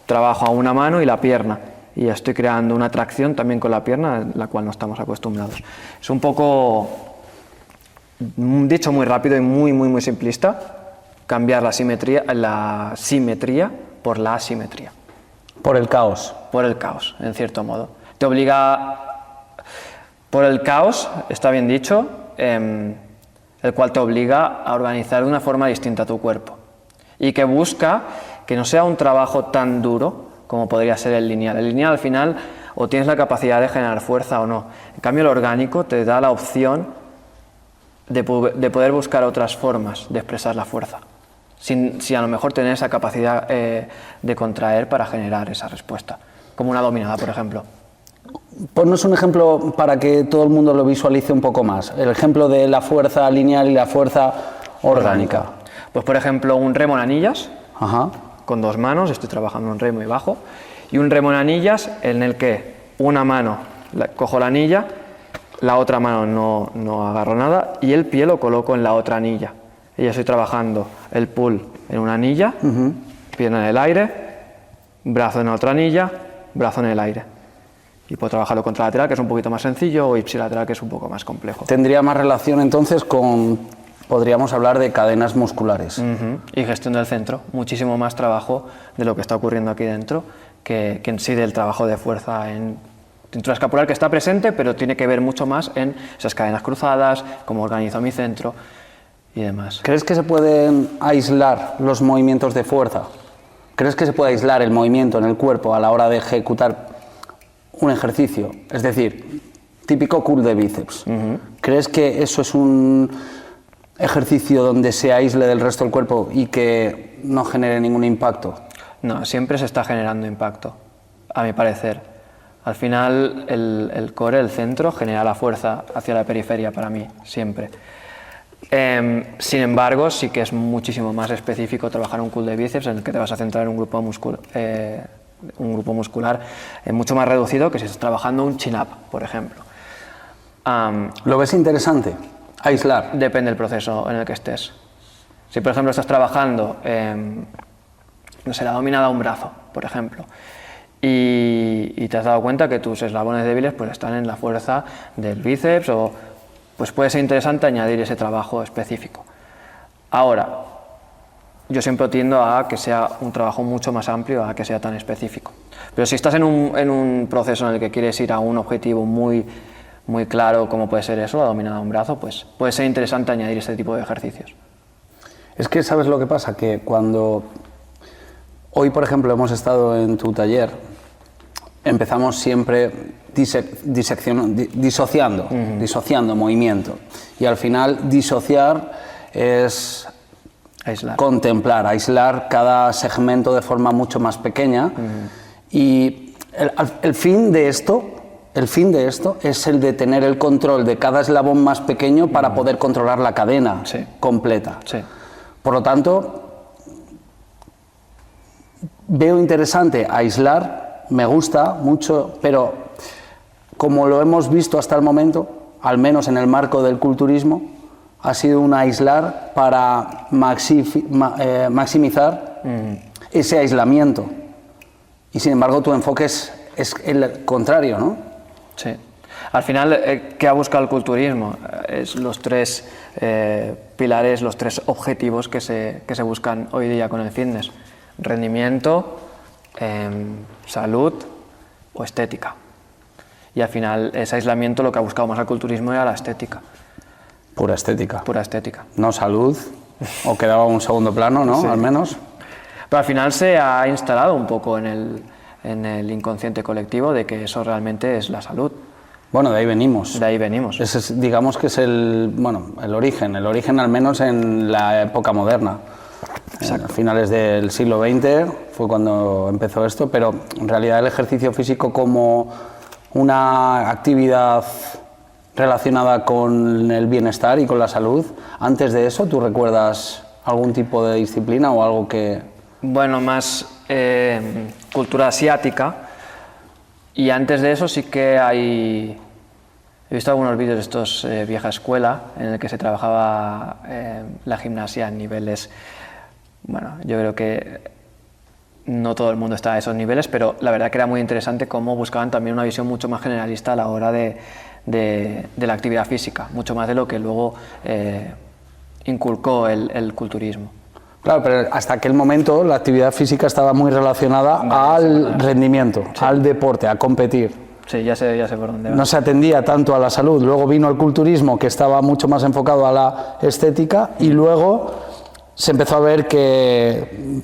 trabajo a una mano y la pierna. Y estoy creando una tracción también con la pierna, la cual no estamos acostumbrados. Es un poco, dicho muy rápido y muy simplista, cambiar la simetría por la asimetría. Por el caos. Por el caos, en cierto modo. Te obliga, por el caos, está bien dicho, el cual te obliga a organizar de una forma distinta tu cuerpo. Y que busca que no sea un trabajo tan duro como podría ser el lineal. El lineal al final o tienes la capacidad de generar fuerza o no. En cambio el orgánico te da la opción de poder buscar otras formas de expresar la fuerza, sin a lo mejor tener esa capacidad de contraer para generar esa respuesta, como una dominada, por ejemplo. Ponnos un ejemplo para que todo el mundo lo visualice un poco más. El ejemplo de la fuerza lineal y la fuerza orgánica. Pues por ejemplo un remo en anillas. Ajá. Con 2 manos, estoy trabajando en remo y bajo, y un remo en anillas en el que una mano cojo la anilla, la otra mano no agarro nada y el pie lo coloco en la otra anilla. Y ya estoy trabajando el pull en una anilla, pierna en el aire, brazo en otra anilla, brazo en el aire. Y puedo trabajarlo contralateral, que es un poquito más sencillo, o ipsilateral, que es un poco más complejo. Tendría más relación entonces con, podríamos hablar de cadenas musculares. Y gestión del centro, muchísimo más trabajo de lo que está ocurriendo aquí dentro que en sí del trabajo de fuerza en cintura escapular, que está presente, pero tiene que ver mucho más en esas cadenas cruzadas, cómo organizo mi centro y demás. ¿Crees que se pueden aislar los movimientos de fuerza? ¿Crees que se puede aislar el movimiento en el cuerpo a la hora de ejecutar un ejercicio? Es decir, típico curl de bíceps. ¿Crees que eso es un ejercicio donde se aísle del resto del cuerpo y que no genere ningún impacto? No, siempre se está generando impacto, a mi parecer. Al final, el core, el centro, genera la fuerza hacia la periferia para mí, siempre. Sin embargo, sí que es muchísimo más específico trabajar un curl de bíceps en el que te vas a centrar en un grupo muscular mucho más reducido que si estás trabajando un chin-up, por ejemplo. ¿Lo ves interesante? Aislar. Depende del proceso en el que estés. Si, por ejemplo, estás trabajando, no sé, la dominada a un brazo, por ejemplo, y te has dado cuenta que tus eslabones débiles pues, están en la fuerza del bíceps, pues puede ser interesante añadir ese trabajo específico. Ahora, yo siempre tiendo a que sea un trabajo mucho más amplio, a que sea tan específico. Pero si estás en un proceso en el que quieres ir a un objetivo muy claro, como puede ser eso, la dominada a un brazo, pues puede ser interesante añadir este tipo de ejercicios. Es que, ¿sabes lo que pasa? Que cuando hoy, por ejemplo, hemos estado en tu taller, empezamos siempre disociando movimiento. Y al final, disociar es Aislar. Contemplar, aislar cada segmento de forma mucho más pequeña. Y el fin de esto es el de tener el control de cada eslabón más pequeño para poder controlar la cadena completa. Sí. Por lo tanto, veo interesante aislar, me gusta mucho, pero como lo hemos visto hasta el momento, al menos en el marco del culturismo, ha sido un aislar para maximizar ese aislamiento. Y sin embargo, tu enfoque es el contrario, ¿no? Sí. Al final, ¿qué ha buscado el culturismo? Es los tres pilares, los tres objetivos que se buscan hoy día con el fitness: rendimiento, salud o estética. Y al final, ese aislamiento, lo que ha buscado más el culturismo era la estética. Pura estética. Pura estética. No salud, o quedaba un segundo plano, ¿no? Sí. Al menos. Pero al final se ha instalado un poco en el inconsciente colectivo de que eso realmente es la salud. Bueno, de ahí venimos. De ahí venimos. Digamos que es el origen al menos en la época moderna. A finales del siglo XX fue cuando empezó esto, pero en realidad el ejercicio físico como una actividad relacionada con el bienestar y con la salud, antes de eso, ¿tú recuerdas algún tipo de disciplina o algo que...? Bueno, más cultura asiática, y antes de eso sí que he visto algunos vídeos de estos vieja escuela en el que se trabajaba la gimnasia en niveles, bueno, yo creo que no todo el mundo está a esos niveles, pero la verdad que era muy interesante cómo buscaban también una visión mucho más generalista a la hora de la actividad física, mucho más de lo que luego inculcó el culturismo. Claro, pero hasta aquel momento la actividad física estaba muy relacionada al rendimiento, al deporte, a competir. Sí, ya sé por dónde va. No se atendía tanto a la salud. Luego vino el culturismo, que estaba mucho más enfocado a la estética, y luego se empezó a ver que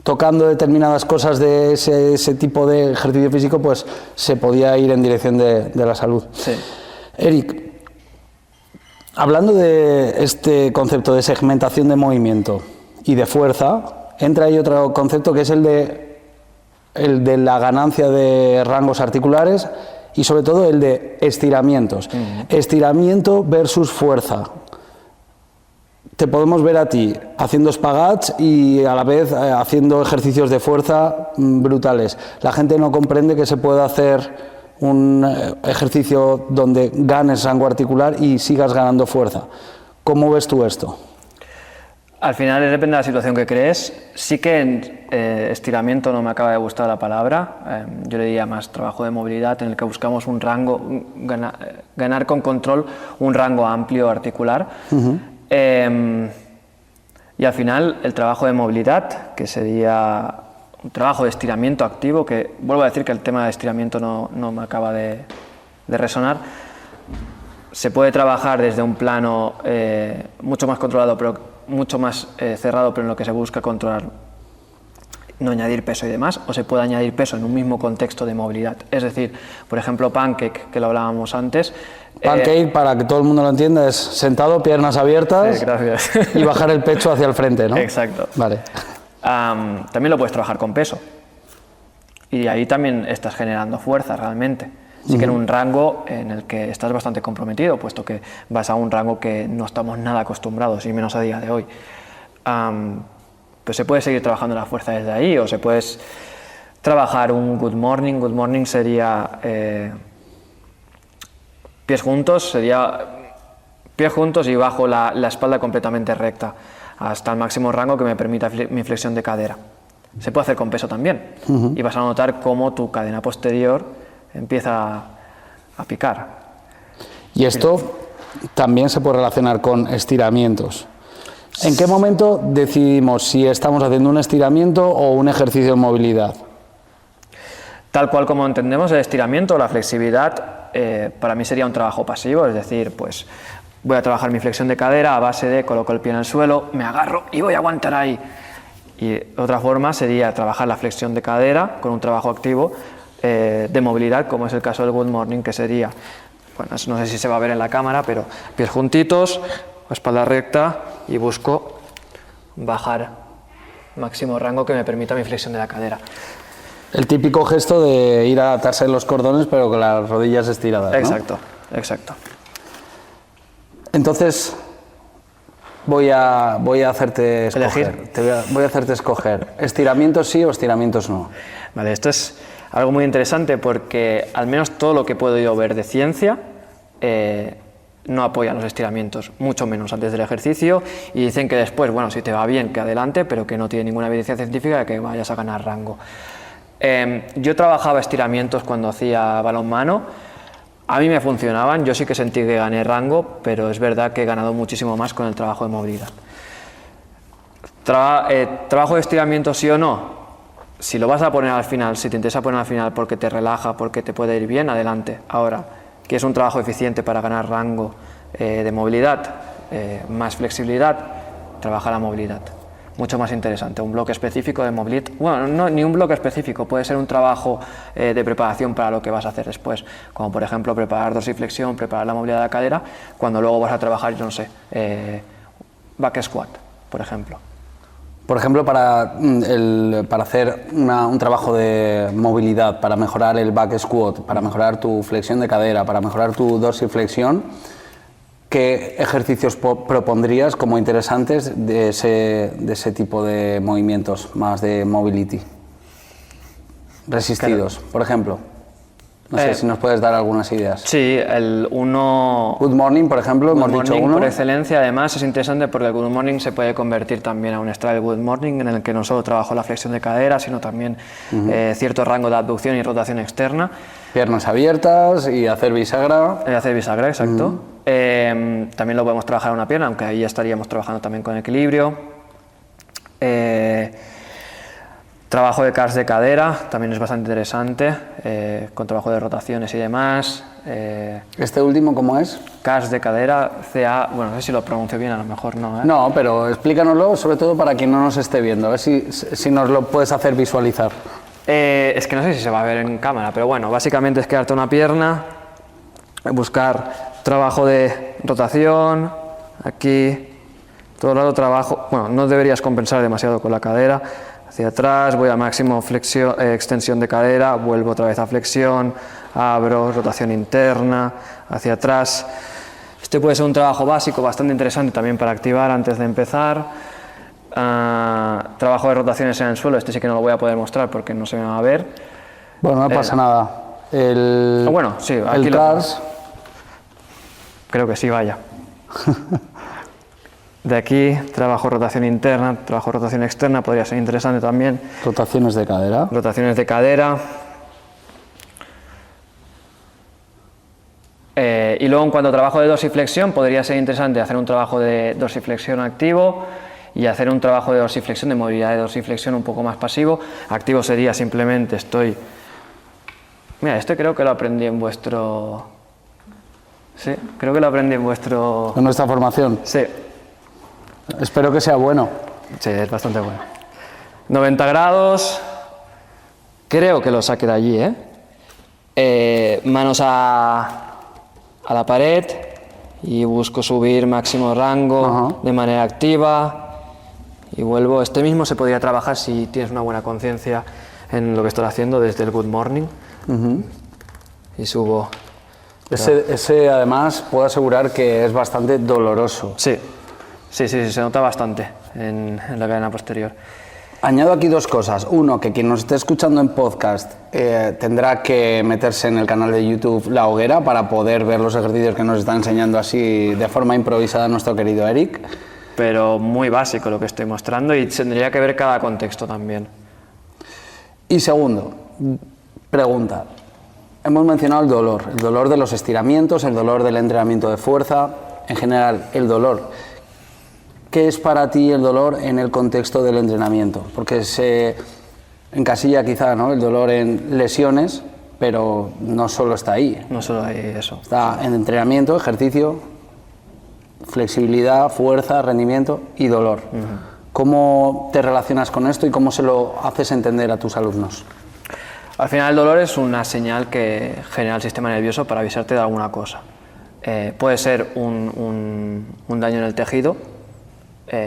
tocando determinadas cosas de ese tipo de ejercicio físico, pues se podía ir en dirección de la salud. Sí. Eric, hablando de este concepto de segmentación de movimiento y de fuerza, entra ahí otro concepto que es el de la ganancia de rangos articulares y sobre todo el de estiramientos. Estiramiento versus fuerza. Te podemos ver a ti haciendo espagats y a la vez haciendo ejercicios de fuerza brutales. La gente no comprende que se puede hacer un ejercicio donde ganes rango articular y sigas ganando fuerza. ¿Cómo ves tú esto? Al final depende de la situación que crees. Sí que en estiramiento no me acaba de gustar la palabra. Yo le diría más trabajo de movilidad en el que buscamos un rango, ganar con control un rango amplio articular. Y al final el trabajo de movilidad, que sería un trabajo de estiramiento activo, que vuelvo a decir que el tema de estiramiento no me acaba de resonar, se puede trabajar desde un plano mucho más controlado, pero mucho más cerrado, pero en lo que se busca controlar, no añadir peso y demás, o se puede añadir peso en un mismo contexto de movilidad. Es decir, por ejemplo, pancake, que lo hablábamos antes. Pancake, para que todo el mundo lo entienda, es sentado, piernas abiertas gracias. y bajar el pecho hacia el frente, ¿no? Exacto. Vale. También lo puedes trabajar con peso. Y ahí también estás generando fuerza realmente. Sí que en un rango en el que estás bastante comprometido, puesto que vas a un rango que no estamos nada acostumbrados, y menos a día de hoy. Pues se puede seguir trabajando la fuerza desde ahí, o se puede trabajar un good morning. Good morning sería pies juntos y bajo la espalda completamente recta, hasta el máximo rango que me permita mi flexión de cadera. Se puede hacer con peso también, y vas a notar cómo tu cadena posterior empieza a picar. Y esto también se puede relacionar con estiramientos. ¿En qué momento decidimos si estamos haciendo un estiramiento o un ejercicio de movilidad? Tal cual como entendemos el estiramiento o la flexibilidad, para mí sería un trabajo pasivo, es decir, pues voy a trabajar mi flexión de cadera a base de coloco el pie en el suelo, me agarro y voy a aguantar ahí. Y otra forma sería trabajar la flexión de cadera con un trabajo activo de movilidad, como es el caso del good morning, que sería, bueno, no sé si se va a ver en la cámara, pero pies juntitos, espalda recta, y busco bajar máximo rango que me permita mi flexión de la cadera. El típico gesto de ir a atarse los cordones pero con las rodillas estiradas, ¿no? Exacto, exacto. Entonces voy a hacerte escoger. Voy a hacerte escoger. ¿Estiramientos sí o estiramientos no? Vale, esto es algo muy interesante porque al menos todo lo que puedo yo ver de ciencia no apoyan los estiramientos, mucho menos antes del ejercicio, y dicen que después, bueno, si te va bien, que adelante, pero que no tiene ninguna evidencia científica de que vayas a ganar rango. Yo trabajaba estiramientos cuando hacía balonmano. A mí me funcionaban, yo sí que sentí que gané rango, pero es verdad que he ganado muchísimo más con el trabajo de movilidad. ¿Trabajo de estiramiento sí o no? Si lo vas a poner al final, si te interesa poner al final porque te relaja, porque te puede ir bien, adelante. Ahora, que es un trabajo eficiente para ganar rango de movilidad, más flexibilidad, trabaja la movilidad. Mucho más interesante, un bloque específico de movilidad, bueno, no, ni un bloque específico, puede ser un trabajo de preparación para lo que vas a hacer después, como por ejemplo preparar dorsiflexión, preparar la movilidad de la cadera, cuando luego vas a trabajar, yo no sé, back squat, por ejemplo. Por ejemplo, para hacer un trabajo de movilidad, para mejorar el back squat, para mejorar tu flexión de cadera, para mejorar tu dorsiflexión, ¿qué ejercicios propondrías como interesantes de ese tipo de movimientos, más de mobility? Resistidos, claro. Por ejemplo. No sé si nos puedes dar algunas ideas. Sí, el uno... Good morning, por ejemplo, hemos dicho uno. Por excelencia, además, es interesante porque el good morning se puede convertir también a un style good morning en el que no solo trabajo la flexión de cadera, sino también cierto rango de abducción y rotación externa. Piernas abiertas y hacer bisagra. Hacer bisagra, exacto. También lo podemos trabajar a una pierna, aunque ahí estaríamos trabajando también con equilibrio. Trabajo de CARS de cadera, también es bastante interesante, con trabajo de rotaciones y demás. ¿Este último cómo es? CARS de cadera, CA, bueno, no sé si lo pronuncio bien, a lo mejor no. No, pero explícanoslo, sobre todo para quien no nos esté viendo, a ver si nos lo puedes hacer visualizar. Es que no sé si se va a ver en cámara, pero bueno, básicamente es quedarte una pierna, buscar trabajo de rotación, aquí, todo el rato trabajo, bueno, no deberías compensar demasiado con la cadera, hacia atrás, voy a máximo extensión de cadera, vuelvo otra vez a flexión, abro, rotación interna, hacia atrás. Este puede ser un trabajo básico bastante interesante también para activar antes de empezar. Trabajo de rotaciones en el suelo, este sí que no lo voy a poder mostrar porque no se me va a ver. Bueno, no pasa nada. Bueno, sí, aquí el CARS. Creo que sí, vaya. De aquí, trabajo rotación interna, trabajo rotación externa, podría ser interesante también. Rotaciones de cadera. Rotaciones de cadera. Y luego en cuanto a trabajo de dorsiflexión, podría ser interesante hacer un trabajo de dorsiflexión activo y hacer un trabajo de dorsiflexión, de movilidad de dorsiflexión un poco más pasivo. Activo sería simplemente estoy... Mira, este creo que lo aprendí en vuestro... Sí, creo que lo aprendí en vuestro... ¿En nuestra formación? Sí. Espero que sea bueno. Sí, es bastante bueno. 90 grados, creo que lo saqué de allí, manos a la pared y busco subir máximo rango de manera activa, y vuelvo. Este mismo se podría trabajar si tienes una buena conciencia en lo que estoy haciendo desde el Good Morning. Y subo. Ese además puedo asegurar que es bastante doloroso. Sí, se nota bastante en la cadena posterior. Añado aquí dos cosas. Uno, que quien nos esté escuchando en podcast tendrá que meterse en el canal de YouTube La Hoguera para poder ver los ejercicios que nos está enseñando así de forma improvisada nuestro querido Eric. Pero muy básico lo que estoy mostrando y tendría que ver cada contexto también. Y segundo, pregunta. Hemos mencionado el dolor de los estiramientos, el dolor del entrenamiento de fuerza, en general el dolor. ¿Qué es para ti el dolor en el contexto del entrenamiento? Porque se encasilla quizá, ¿no?, el dolor en lesiones, pero no solo está ahí. No solo hay eso. Está en entrenamiento, ejercicio, flexibilidad, fuerza, rendimiento y dolor. ¿Cómo te relacionas con esto y cómo se lo haces entender a tus alumnos? Al final el dolor es una señal que genera el sistema nervioso para avisarte de alguna cosa. Puede ser un daño en el tejido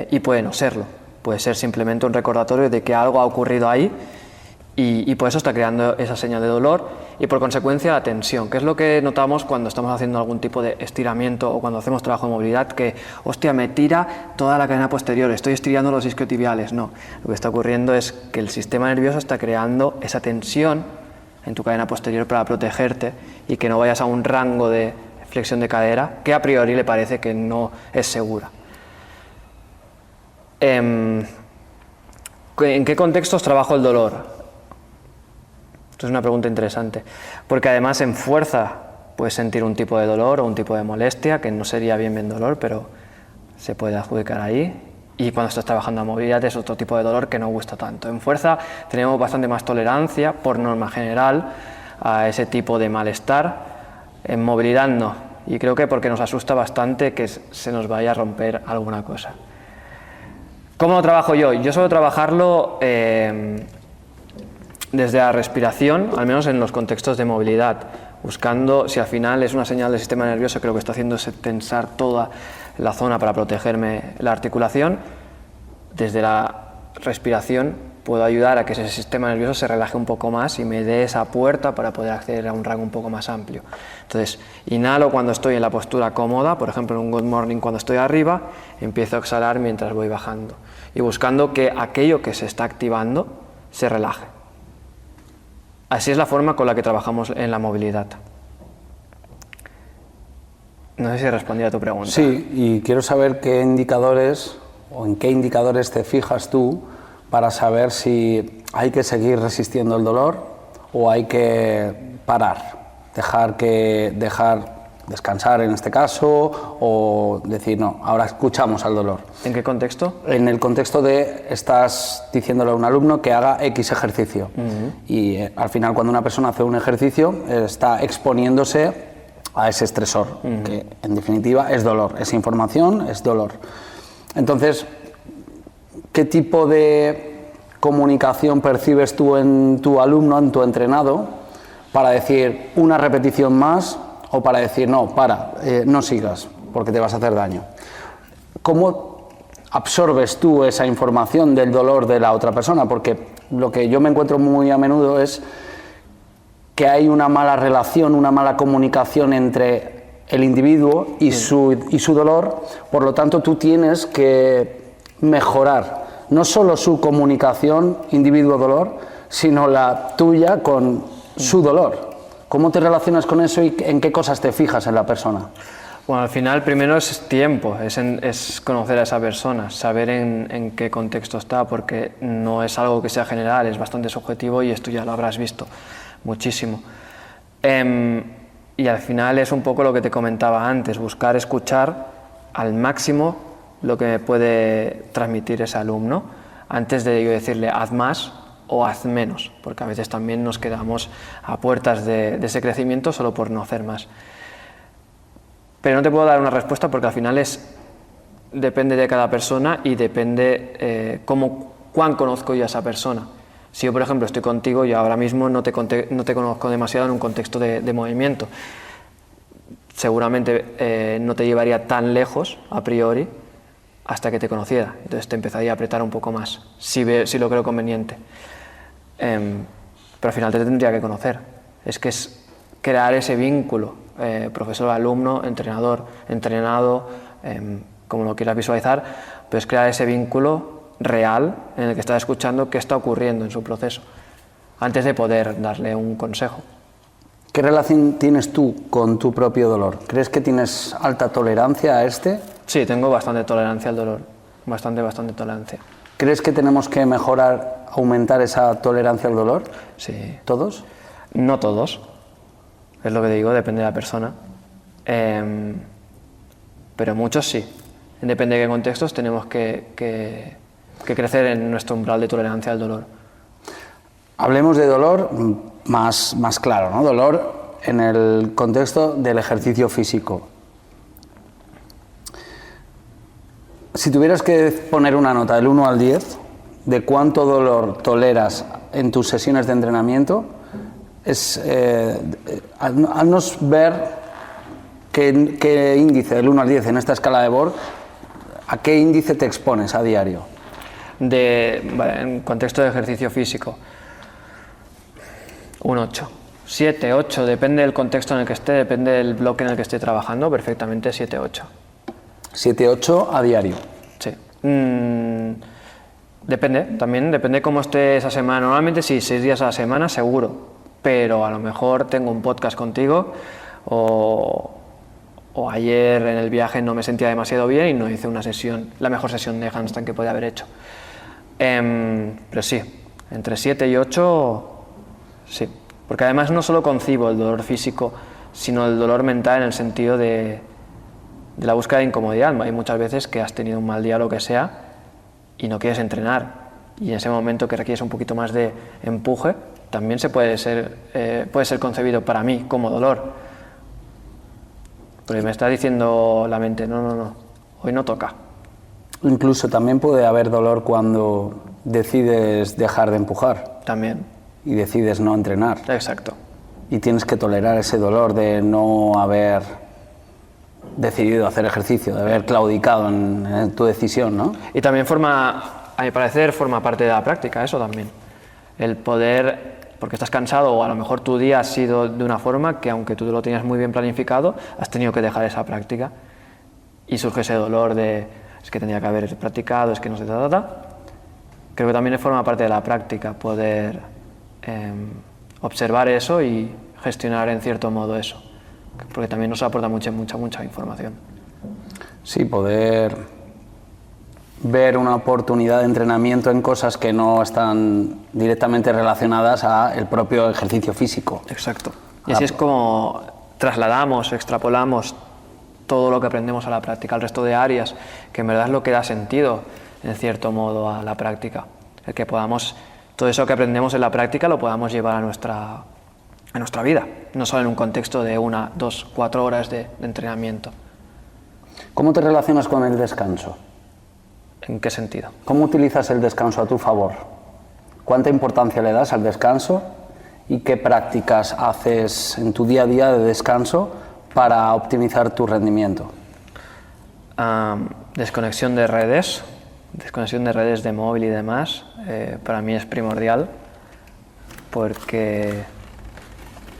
y puede no serlo. Puede ser simplemente un recordatorio de que algo ha ocurrido ahí y por eso está creando esa señal de dolor y por consecuencia la tensión, que es lo que notamos cuando estamos haciendo algún tipo de estiramiento o cuando hacemos trabajo de movilidad, que hostia, me tira toda la cadena posterior, estoy estirando los isquiotibiales. No, lo que está ocurriendo es que el sistema nervioso está creando esa tensión en tu cadena posterior para protegerte y que no vayas a un rango de flexión de cadera que a priori le parece que no es segura. ¿En qué contextos trabajo el dolor? Esto es una pregunta interesante, porque además en fuerza puedes sentir un tipo de dolor o un tipo de molestia, que no sería bien dolor, pero se puede adjudicar ahí, y cuando estás trabajando en movilidad es otro tipo de dolor que no gusta tanto. En fuerza tenemos bastante más tolerancia, por norma general, a ese tipo de malestar. En movilidad no, y creo que porque nos asusta bastante que se nos vaya a romper alguna cosa. ¿Cómo lo trabajo yo? Yo suelo trabajarlo desde la respiración, al menos en los contextos de movilidad, buscando si al final es una señal del sistema nervioso que lo que está haciendo es tensar toda la zona para protegerme la articulación. Desde la respiración puedo ayudar a que ese sistema nervioso se relaje un poco más y me dé esa puerta para poder acceder a un rango un poco más amplio. Entonces, inhalo cuando estoy en la postura cómoda, por ejemplo en un Good Morning cuando estoy arriba, empiezo a exhalar mientras voy bajando y buscando que aquello que se está activando se relaje. Así es la forma con la que trabajamos en la movilidad. No sé si he respondido a tu pregunta. Sí, y quiero saber qué indicadores o en qué indicadores te fijas tú para saber si hay que seguir resistiendo el dolor o hay que parar, dejar descansar en este caso o decir no, ahora escuchamos al dolor. ¿En qué contexto? En el contexto de estás diciéndole a un alumno que haga X ejercicio y al final cuando una persona hace un ejercicio está exponiéndose a ese estresor, que en definitiva es dolor, es información, es dolor. Entonces, ¿qué tipo de comunicación percibes tú en tu alumno, en tu entrenado, para decir una repetición más o para decir no, no sigas porque te vas a hacer daño? ¿Cómo absorbes tú esa información del dolor de la otra persona? Porque lo que yo me encuentro muy a menudo es que hay una mala relación, una mala comunicación entre el individuo y su dolor, por lo tanto tú tienes que mejorar no solo su comunicación individuo-dolor, sino la tuya con su dolor. ¿Cómo te relacionas con eso y en qué cosas te fijas en la persona? Bueno, al final primero es tiempo, es conocer a esa persona, saber en qué contexto está, porque no es algo que sea general, es bastante subjetivo y esto ya lo habrás visto muchísimo. Y al final es un poco lo que te comentaba antes, buscar escuchar al máximo lo que me puede transmitir ese alumno antes de yo decirle haz más o haz menos, porque a veces también nos quedamos a puertas de ese crecimiento solo por no hacer más. Pero no te puedo dar una respuesta porque al final depende de cada persona y depende cuán conozco yo a esa persona. Si yo, por ejemplo, estoy contigo, yo ahora mismo no te conozco demasiado en un contexto de movimiento. Seguramente no te llevaría tan lejos, a priori, hasta que te conociera. Entonces te empezaría a apretar un poco más, si lo creo conveniente. Pero al final te tendría que conocer. Es que es crear ese vínculo, profesor-alumno, entrenador, entrenado, como lo quieras visualizar, pero es crear ese vínculo real en el que estás escuchando qué está ocurriendo en su proceso, antes de poder darle un consejo. ¿Qué relación tienes tú con tu propio dolor? ¿Crees que tienes alta tolerancia a este? Sí, tengo bastante tolerancia al dolor, bastante tolerancia. ¿Crees que tenemos que mejorar, aumentar esa tolerancia al dolor? Sí. ¿Todos? No todos, es lo que te digo, depende de la persona, pero muchos sí. Depende de qué contextos tenemos que crecer en nuestro umbral de tolerancia al dolor. Hablemos de dolor más claro, ¿no? Dolor en el contexto del ejercicio físico. Si tuvieras que poner una nota del 1 al 10 de cuánto dolor toleras en tus sesiones de entrenamiento, haznos ver qué índice del 1 al 10 en esta escala de Borg, a qué índice te expones a diario. En contexto de ejercicio físico, un 8. 7, 8, depende del contexto en el que esté, depende del bloque en el que esté trabajando, perfectamente 7, 8. 7, 8 a diario. Sí. Depende cómo esté esa semana. Normalmente sí, 6 días a la semana seguro, pero a lo mejor tengo un podcast contigo o ayer en el viaje no me sentía demasiado bien y no hice una sesión, la mejor sesión de handstand que podía haber hecho. Pero sí, entre 7 y 8, sí. Porque además no solo concibo el dolor físico, sino el dolor mental en el sentido de la búsqueda de incomodidad. Hay muchas veces que has tenido un mal día o lo que sea y no quieres entrenar, y en ese momento que requieres un poquito más de empuje, también puede ser concebido para mí como dolor. Porque me está diciendo la mente, no, hoy no toca. Incluso también puede haber dolor cuando decides dejar de empujar. También. Y decides no entrenar. Exacto. Y tienes que tolerar ese dolor de no haber decidido hacer ejercicio, de haber claudicado en tu decisión, ¿no? Y también a mi parecer, forma parte de la práctica, eso también. El poder, porque estás cansado o a lo mejor tu día ha sido de una forma que aunque tú lo tenías muy bien planificado, has tenido que dejar esa práctica y surge ese dolor de es que tenía que haber practicado, es que no sé, Creo que también forma parte de la práctica poder observar eso y gestionar en cierto modo eso, porque también nos aporta mucha información. Sí, poder ver una oportunidad de entrenamiento en cosas que no están directamente relacionadas al propio ejercicio físico. Exacto. Y así es como trasladamos, extrapolamos todo lo que aprendemos a la práctica, al resto de áreas, que en verdad es lo que da sentido, en cierto modo, a la práctica. El que podamos, todo eso que aprendemos en la práctica lo podamos llevar a nuestra vida, no solo en un contexto de 1, 2, 4 horas de entrenamiento. ¿Cómo te relacionas con el descanso? ¿En qué sentido? ¿Cómo utilizas el descanso a tu favor? ¿Cuánta importancia le das al descanso? ¿Y qué prácticas haces en tu día a día de descanso para optimizar tu rendimiento? Desconexión de redes de móvil y demás, para mí es primordial, porque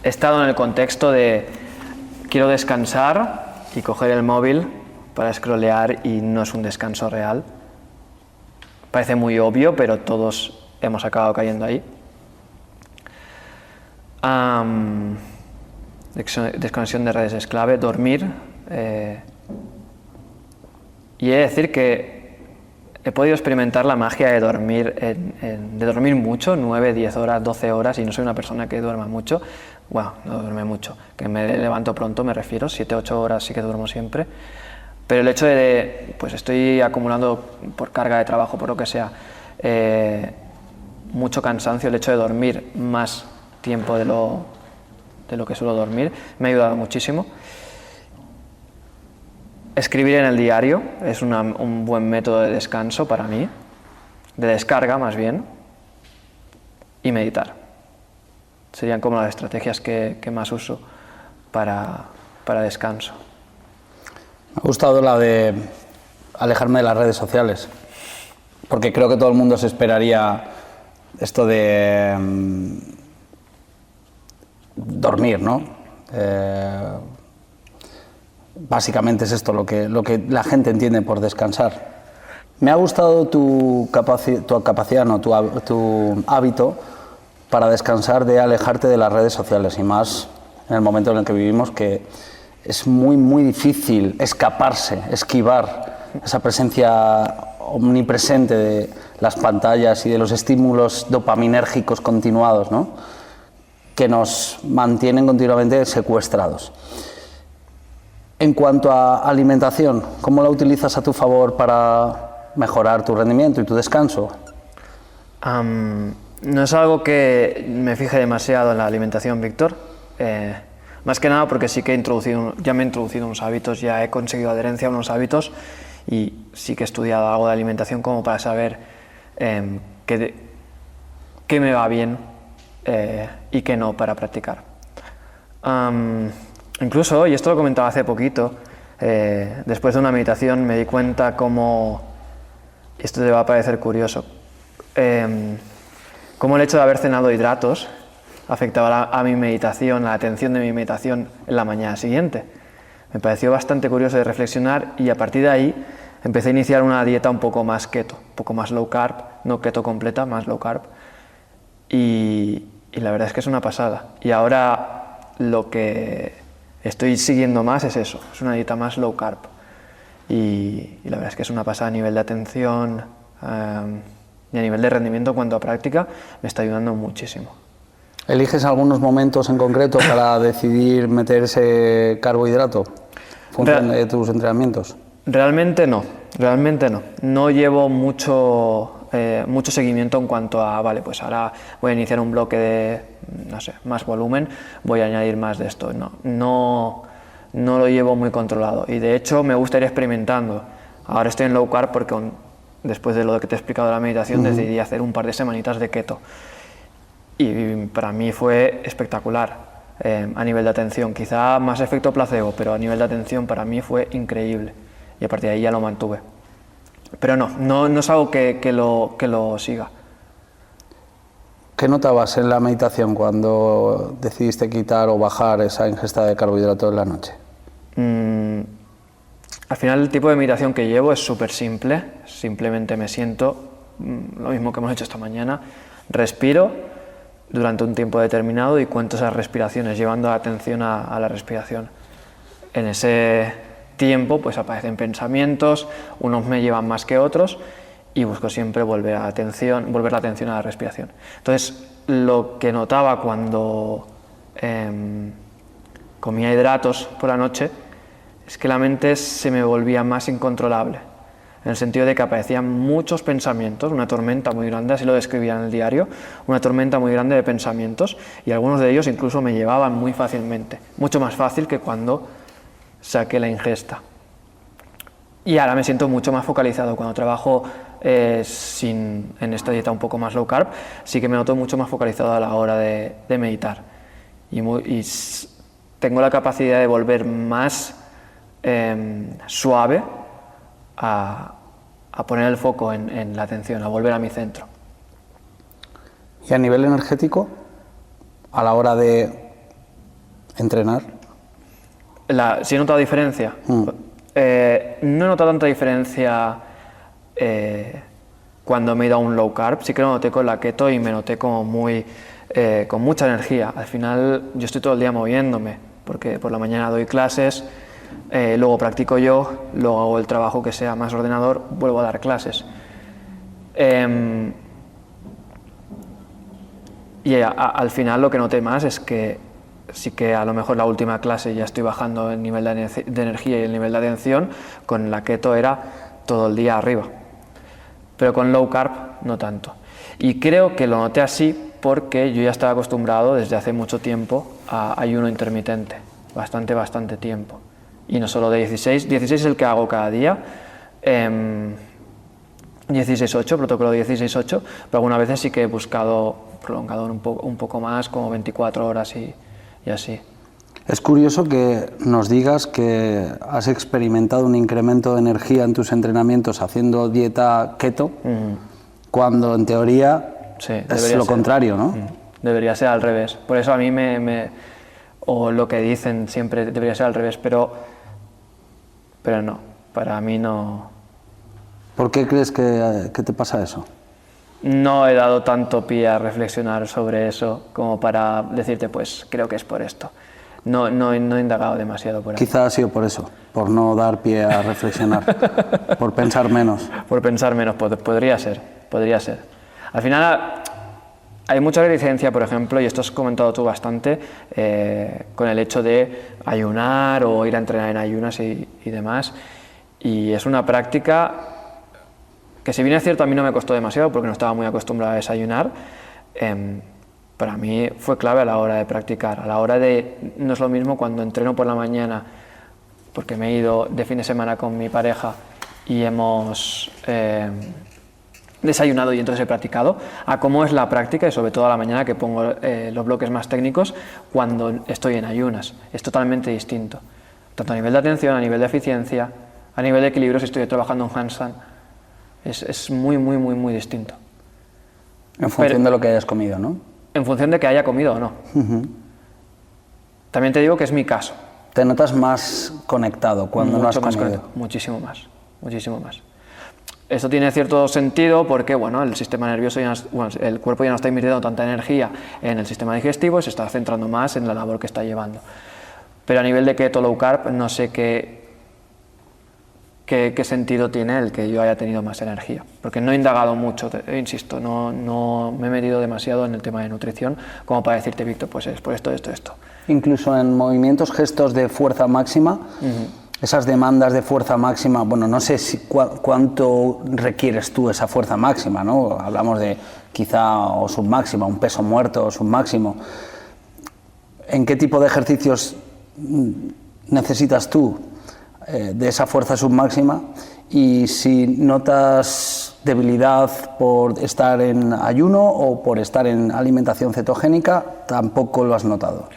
he estado en el contexto de quiero descansar y coger el móvil para scrollear y no es un descanso real. Parece muy obvio, pero todos hemos acabado cayendo ahí. Desconexión de redes es clave. Dormir. Y he de decir que he podido experimentar la magia de dormir, de dormir mucho, 9, 10 horas, 12 horas, y no soy una persona que duerma mucho. Bueno, no duerme mucho, que me levanto pronto, me refiero, 7, 8 horas sí que duermo siempre. Pero el hecho de, pues estoy acumulando por carga de trabajo, por lo que sea, mucho cansancio, el hecho de dormir más tiempo de lo que suelo dormir, me ha ayudado muchísimo. Escribir en el diario es un buen método de descanso para mí, de descarga más bien, y meditar. Serían como las estrategias que más uso para descanso. Me ha gustado la de alejarme de las redes sociales, porque creo que todo el mundo se esperaría esto de dormir, ¿no? Básicamente es esto lo que la gente entiende por descansar. Me ha gustado tu capacidad, no, tu hábito para descansar, de alejarte de las redes sociales, y más en el momento en el que vivimos, que es muy, muy difícil escaparse, esquivar esa presencia omnipresente de las pantallas y de los estímulos dopaminérgicos continuados, ¿no?, que nos mantienen continuamente secuestrados. En cuanto a alimentación, ¿cómo la utilizas a tu favor para mejorar tu rendimiento y tu descanso? No es algo que me fije demasiado en la alimentación, Víctor. Más que nada porque sí que ya me he introducido unos hábitos, ya he conseguido adherencia a unos hábitos, y sí que he estudiado algo de alimentación como para saber qué me va bien y qué no para practicar. Incluso, y esto lo comentaba hace poquito, después de una meditación me di cuenta cómo, esto te va a parecer curioso, cómo el hecho de haber cenado hidratos afectaba a mi meditación, a la atención de mi meditación en la mañana siguiente. Me pareció bastante curioso de reflexionar, y a partir de ahí empecé a iniciar una dieta un poco más keto, un poco más low carb, no keto completa, más low carb, y la verdad es que es una pasada. Y ahora lo que estoy siguiendo más es eso, es una dieta más low carb, y la verdad es que es una pasada a nivel de atención y a nivel de rendimiento en cuanto a práctica. Me está ayudando muchísimo. ¿Eliges algunos momentos en concreto para decidir meter ese carbohidrato en función de tus entrenamientos? Realmente no. No llevo mucho seguimiento en cuanto a, vale, pues ahora voy a iniciar un bloque de, no sé, más volumen, voy a añadir más de esto. No lo llevo muy controlado, y de hecho me gusta ir experimentando. Ahora estoy en low carb porque después de lo que te he explicado de la meditación, decidí hacer un par de semanitas de keto. Y para mí fue espectacular a nivel de atención, quizá más efecto placebo, pero a nivel de atención para mí fue increíble, y a partir de ahí ya lo mantuve. Pero no es algo que lo siga. ¿Qué notabas en la meditación cuando decidiste quitar o bajar esa ingesta de carbohidratos en la noche? Al final el tipo de meditación que llevo es súper simple. Simplemente me siento, lo mismo que hemos hecho esta mañana, respiro durante un tiempo determinado y cuento esas respiraciones, llevando la atención a la respiración. En ese tiempo pues aparecen pensamientos, unos me llevan más que otros, y busco siempre volver la atención a la respiración. Entonces, lo que notaba cuando comía hidratos por la noche es que la mente se me volvía más incontrolable, en el sentido de que aparecían muchos pensamientos, una tormenta muy grande, así lo describía en el diario, una tormenta muy grande de pensamientos, y algunos de ellos incluso me llevaban muy fácilmente, mucho más fácil que cuando saqué la ingesta. Y ahora me siento mucho más focalizado. Cuando trabajo en esta dieta un poco más low carb, sí que me noto mucho más focalizado a la hora de meditar, y tengo la capacidad de volver más suave a poner el foco en la atención, a volver a mi centro. ¿Y a nivel energético, a la hora de entrenar? ¿Sí he notado diferencia? No he notado tanta diferencia cuando me he ido a un low carb. Sí que lo noté con la keto y me noté como con mucha energía. Al final yo estoy todo el día moviéndome, porque por la mañana doy clases, luego practico yo, luego hago el trabajo que sea más ordenador, vuelvo a dar clases. Y al final lo que noté más es que sí que a lo mejor la última clase ya estoy bajando el nivel de energía y el nivel de atención. Con la keto era todo el día arriba, pero con low carb no tanto. Y creo que lo noté así porque yo ya estaba acostumbrado desde hace mucho tiempo a ayuno intermitente, bastante tiempo. Y no solo de 16 es el que hago cada día, 16-8, protocolo 16-8, pero algunas veces sí que he buscado prolongado un poco más, como 24 horas y así. Es curioso que nos digas que has experimentado un incremento de energía en tus entrenamientos haciendo dieta keto, cuando en teoría Sí, es debería lo ser. contrario, ¿no? Debería ser al revés. Por eso a mí o lo que dicen siempre debería ser al revés, pero no, para mí no. ¿Por qué crees que te pasa eso? No he dado tanto pie a reflexionar sobre eso como para decirte, pues creo que es por esto. No he indagado demasiado por ahí. Quizá ha sido por eso, por no dar pie a reflexionar, por pensar menos. Por pensar menos, podría ser. Al final hay mucha reticencia, por ejemplo, y esto has comentado tú bastante, con el hecho de ayunar o ir a entrenar en ayunas y demás. Y es una práctica que, si bien es cierto, a mí no me costó demasiado porque no estaba muy acostumbrado a desayunar, para mí fue clave a la hora de practicar. A la hora de, no es lo mismo cuando entreno por la mañana, porque me he ido de fin de semana con mi pareja y hemos desayunado y entonces he practicado, a cómo es la práctica, y sobre todo a la mañana, que pongo los bloques más técnicos cuando estoy en ayunas. Es totalmente distinto, tanto a nivel de atención, a nivel de eficiencia, a nivel de equilibrio. Si estoy trabajando en handstand, es muy distinto. En función de lo que hayas comido, ¿no? En función de que haya comido o no. También te digo que es mi caso. ¿Te notas más conectado cuando no has Mucho más comido? conectado, muchísimo más. Esto tiene cierto sentido porque, bueno, el sistema nervioso el cuerpo ya no está invirtiendo tanta energía en el sistema digestivo y se está centrando más en la labor que está llevando. Pero a nivel de keto low carb, no sé qué sentido tiene el que yo haya tenido más energía, porque no he indagado mucho, insisto, no me he metido demasiado en el tema de nutrición como para decirte, Víctor, pues es por esto. Incluso en movimientos, gestos de fuerza máxima, esas demandas de fuerza máxima, bueno, no sé cuánto requieres tú esa fuerza máxima, ¿no? Hablamos de quizá o submáxima, un peso muerto o submáximo. ¿En qué tipo de ejercicios necesitas tú de esa fuerza submáxima? Y si notas debilidad por estar en ayuno o por estar en alimentación cetogénica, tampoco lo has notado.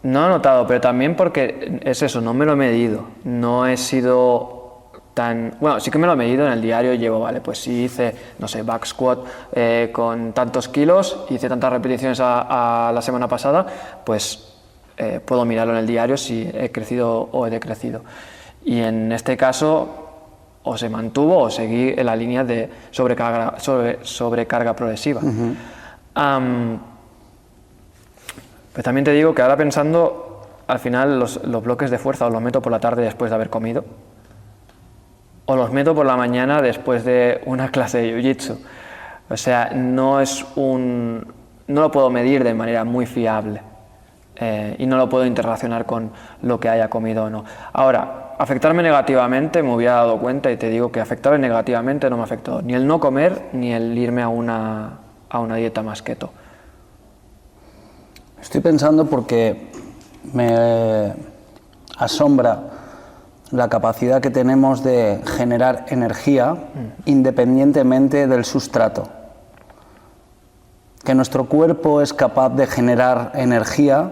No he notado, pero también porque es eso, no me lo he medido, no he sido tan... Bueno, sí que me lo he medido en el diario y llevo, vale, pues si hice, no sé, back squat con tantos kilos, hice tantas repeticiones a la semana pasada, pues puedo mirarlo en el diario si he crecido o he decrecido. Y en este caso, o se mantuvo o seguí en la línea de sobrecarga progresiva. Pero también te digo que ahora pensando, al final los bloques de fuerza os los meto por la tarde después de haber comido, o los meto por la mañana después de una clase de jiu-jitsu. O sea, no lo puedo medir de manera muy fiable y no lo puedo interrelacionar con lo que haya comido o no. Ahora, afectarme negativamente, me hubiera dado cuenta, y te digo que afectarme negativamente no me afectó ni el no comer ni el irme a una dieta más keto. Estoy pensando porque me asombra la capacidad que tenemos de generar energía independientemente del sustrato. Que nuestro cuerpo es capaz de generar energía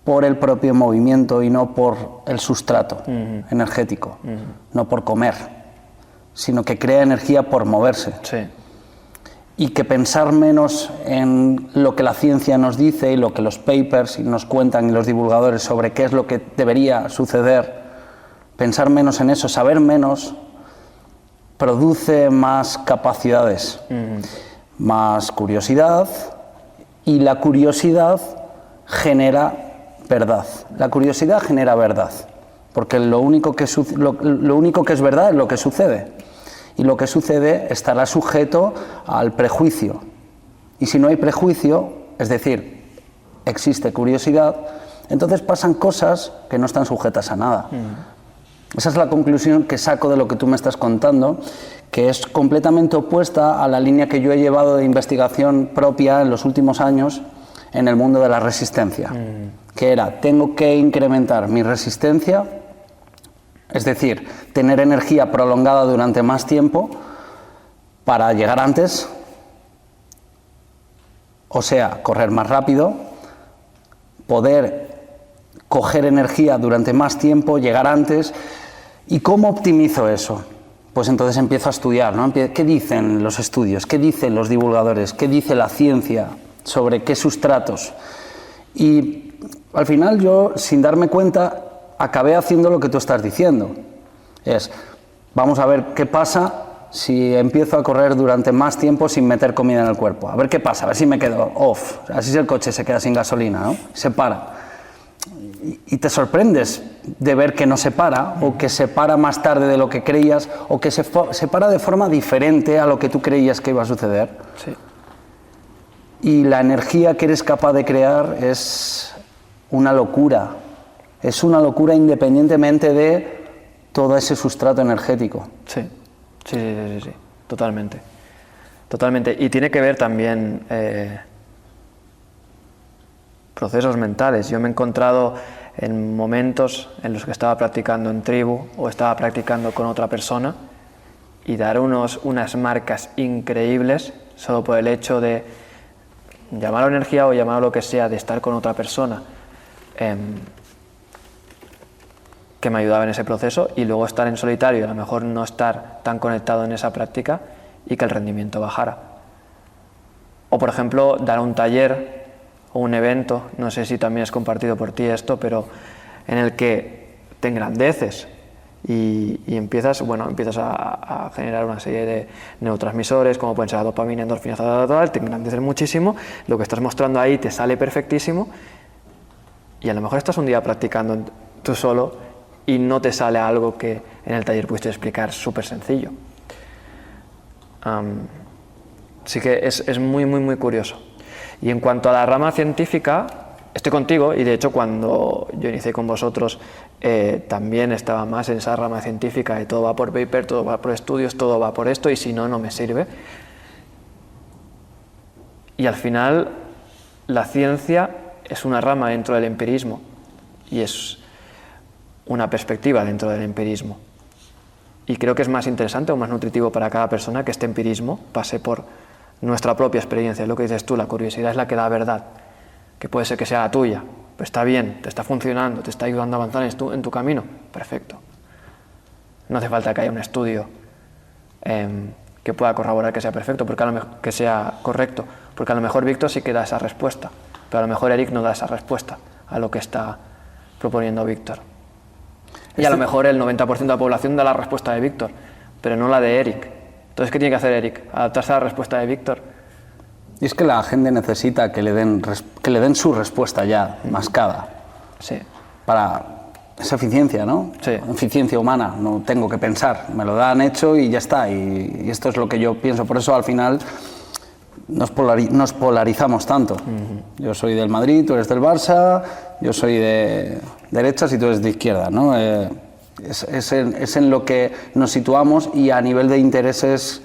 por el propio movimiento y no por el sustrato energético, no por comer, sino que crea energía por moverse. Sí. Y que pensar menos en lo que la ciencia nos dice y lo que los papers nos cuentan y los divulgadores sobre qué es lo que debería suceder, pensar menos en eso, saber menos, produce más capacidades, más curiosidad, y la curiosidad genera verdad. La curiosidad genera verdad, porque lo único que es verdad es lo que sucede. Y lo que sucede estará sujeto al prejuicio. Y si no hay prejuicio, es decir, existe curiosidad, entonces pasan cosas que no están sujetas a nada. Esa es la conclusión que saco de lo que tú me estás contando, que es completamente opuesta a la línea que yo he llevado de investigación propia en los últimos años en el mundo de la resistencia, que era, tengo que incrementar mi resistencia, es decir, tener energía prolongada durante más tiempo para llegar antes, o sea, correr más rápido, poder coger energía durante más tiempo, llegar antes. ¿Y cómo optimizo eso? Pues entonces empiezo a estudiar, ¿no? ¿Qué dicen los estudios? ¿Qué dicen los divulgadores? ¿Qué dice la ciencia sobre qué sustratos? Y al final yo, sin darme cuenta, acabé haciendo lo que tú estás diciendo. Vamos a ver qué pasa si empiezo a correr durante más tiempo sin meter comida en el cuerpo. A ver qué pasa, a ver si me quedo off. Así es, el coche se queda sin gasolina, ¿no? Se para. Y te sorprendes de ver que no se para, o que se para más tarde de lo que creías, o que se para de forma diferente a lo que tú creías que iba a suceder. Sí. Y la energía que eres capaz de crear es una locura. Es una locura independientemente de todo ese sustrato energético. Sí, sí, totalmente. Totalmente. Y tiene que ver también procesos mentales. Yo me he encontrado en momentos en los que estaba practicando en tribu o estaba practicando con otra persona y dar unas marcas increíbles solo por el hecho de llamarlo energía o llamarlo lo que sea, de estar con otra persona que me ayudaba en ese proceso, y luego estar en solitario y a lo mejor no estar tan conectado en esa práctica y que el rendimiento bajara. O por ejemplo, dar un taller o un evento, no sé si también es compartido por ti esto, pero en el que te engrandeces y empiezas a generar una serie de neurotransmisores, como pueden ser la dopamina, endorfinas, te engrandeces muchísimo, lo que estás mostrando ahí te sale perfectísimo, y a lo mejor estás un día practicando tú solo y no te sale algo que en el taller pudiste explicar súper sencillo. Así que es muy curioso. Y en cuanto a la rama científica, estoy contigo, y de hecho cuando yo inicié con vosotros también estaba más en esa rama científica de todo va por paper, todo va por estudios, todo va por esto, y si no, no me sirve. Y al final la ciencia es una rama dentro del empirismo y es una perspectiva dentro del empirismo. Y creo que es más interesante o más nutritivo para cada persona que este empirismo pase por nuestra propia experiencia. Es lo que dices tú, la curiosidad es la que da verdad, que puede ser que sea la tuya, pero está bien, te está funcionando, te está ayudando a avanzar en tu camino, perfecto. No hace falta que haya un estudio que pueda corroborar que sea perfecto, que sea correcto, porque a lo mejor Víctor sí que da esa respuesta, pero a lo mejor Eric no da esa respuesta a lo que está proponiendo Víctor. Y a lo mejor el 90% de la población da la respuesta de Víctor, pero no la de Eric. Entonces, ¿qué tiene que hacer Eric? ¿Adaptarse a la respuesta de Víctor? Y es que la gente necesita que le den su respuesta ya, mascada. Sí. Para esa eficiencia, ¿no? Sí. Eficiencia humana, no tengo que pensar, me lo dan hecho y ya está. Y esto es lo que yo pienso, por eso al final nos polarizamos tanto. Yo soy del Madrid, tú eres del Barça, yo soy de derechas y tú eres de izquierda, ¿no? Es en lo que nos situamos, y a nivel de intereses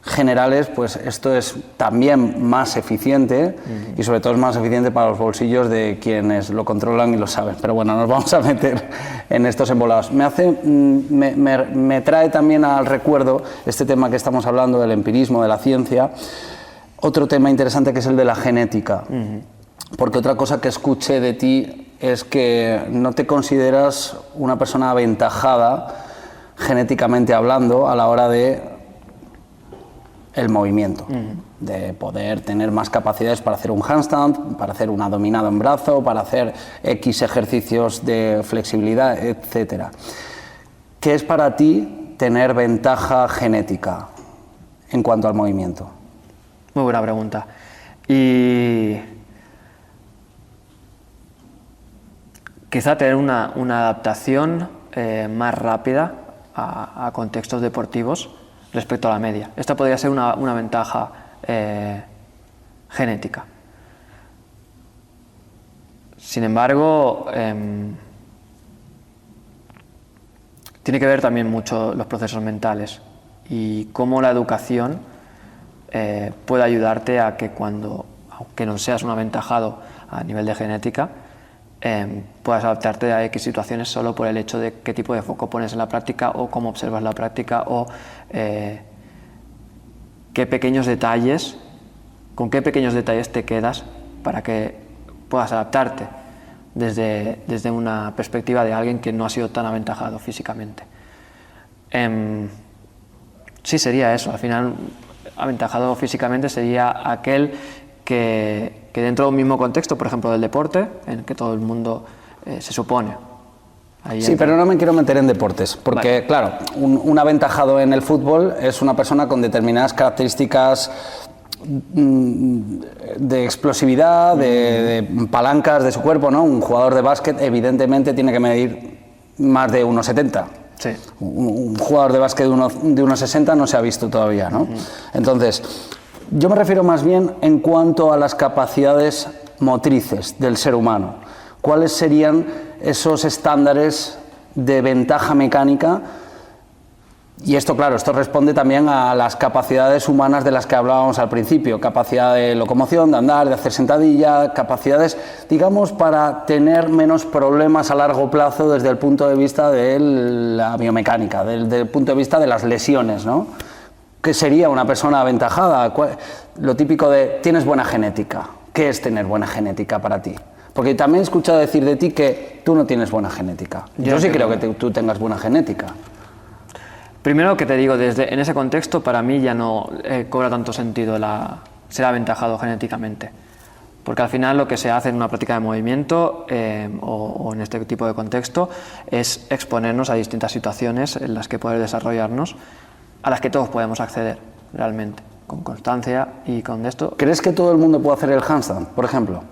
generales, pues esto es también más eficiente y sobre todo es más eficiente para los bolsillos de quienes lo controlan y lo saben. Pero bueno, nos vamos a meter en estos embolados. Me trae también al recuerdo este tema que estamos hablando del empirismo, de la ciencia, otro tema interesante que es el de la genética. Porque otra cosa que escuché de ti es que no te consideras una persona aventajada genéticamente hablando a la hora de el movimiento, de poder tener más capacidades para hacer un handstand, para hacer un dominado en brazo, para hacer X ejercicios de flexibilidad, etcétera. ¿Qué es para ti tener ventaja genética en cuanto al movimiento? Muy buena pregunta. Y quizá tener una adaptación más rápida a contextos deportivos respecto a la media. Esta podría ser una ventaja genética. Sin embargo, tiene que ver también mucho los procesos mentales y cómo la educación puede ayudarte a que aunque no seas un aventajado a nivel de genética, puedas adaptarte a X situaciones solo por el hecho de qué tipo de foco pones en la práctica o cómo observas la práctica o con qué pequeños detalles te quedas para que puedas adaptarte. desde una perspectiva de alguien que no ha sido tan aventajado físicamente. Sí, sería eso. Al final, aventajado físicamente sería aquel que dentro de un mismo contexto, por ejemplo del deporte, en que todo el mundo se supone. Ahí sí, pero no me quiero meter en deportes, porque vale. Claro, un aventajado en el fútbol es una persona con determinadas características de explosividad, de palancas de su cuerpo, ¿no? Un jugador de básquet evidentemente tiene que medir más de 1,70. Sí. Un jugador de básquet de 1,60 no se ha visto todavía, ¿no? Entonces, yo me refiero más bien en cuanto a las capacidades motrices del ser humano. ¿Cuáles serían esos estándares de ventaja mecánica? Y esto, claro, esto responde también a las capacidades humanas de las que hablábamos al principio, capacidad de locomoción, de andar, de hacer sentadilla, capacidades, digamos, para tener menos problemas a largo plazo desde el punto de vista de la biomecánica, desde el punto de vista de las lesiones, ¿no? ¿Qué sería una persona aventajada? Lo típico de, tienes buena genética. ¿Qué es tener buena genética para ti? Porque también he escuchado decir de ti que tú no tienes buena genética. Yo sí creo que tú tengas buena genética. Primero que te digo, en ese contexto para mí ya no cobra tanto sentido ser aventajado genéticamente, porque al final lo que se hace en una práctica de movimiento o en este tipo de contexto es exponernos a distintas situaciones en las que poder desarrollarnos, a las que todos podemos acceder realmente, con constancia y con esto. ¿Crees que todo el mundo puede hacer el handstand, por ejemplo?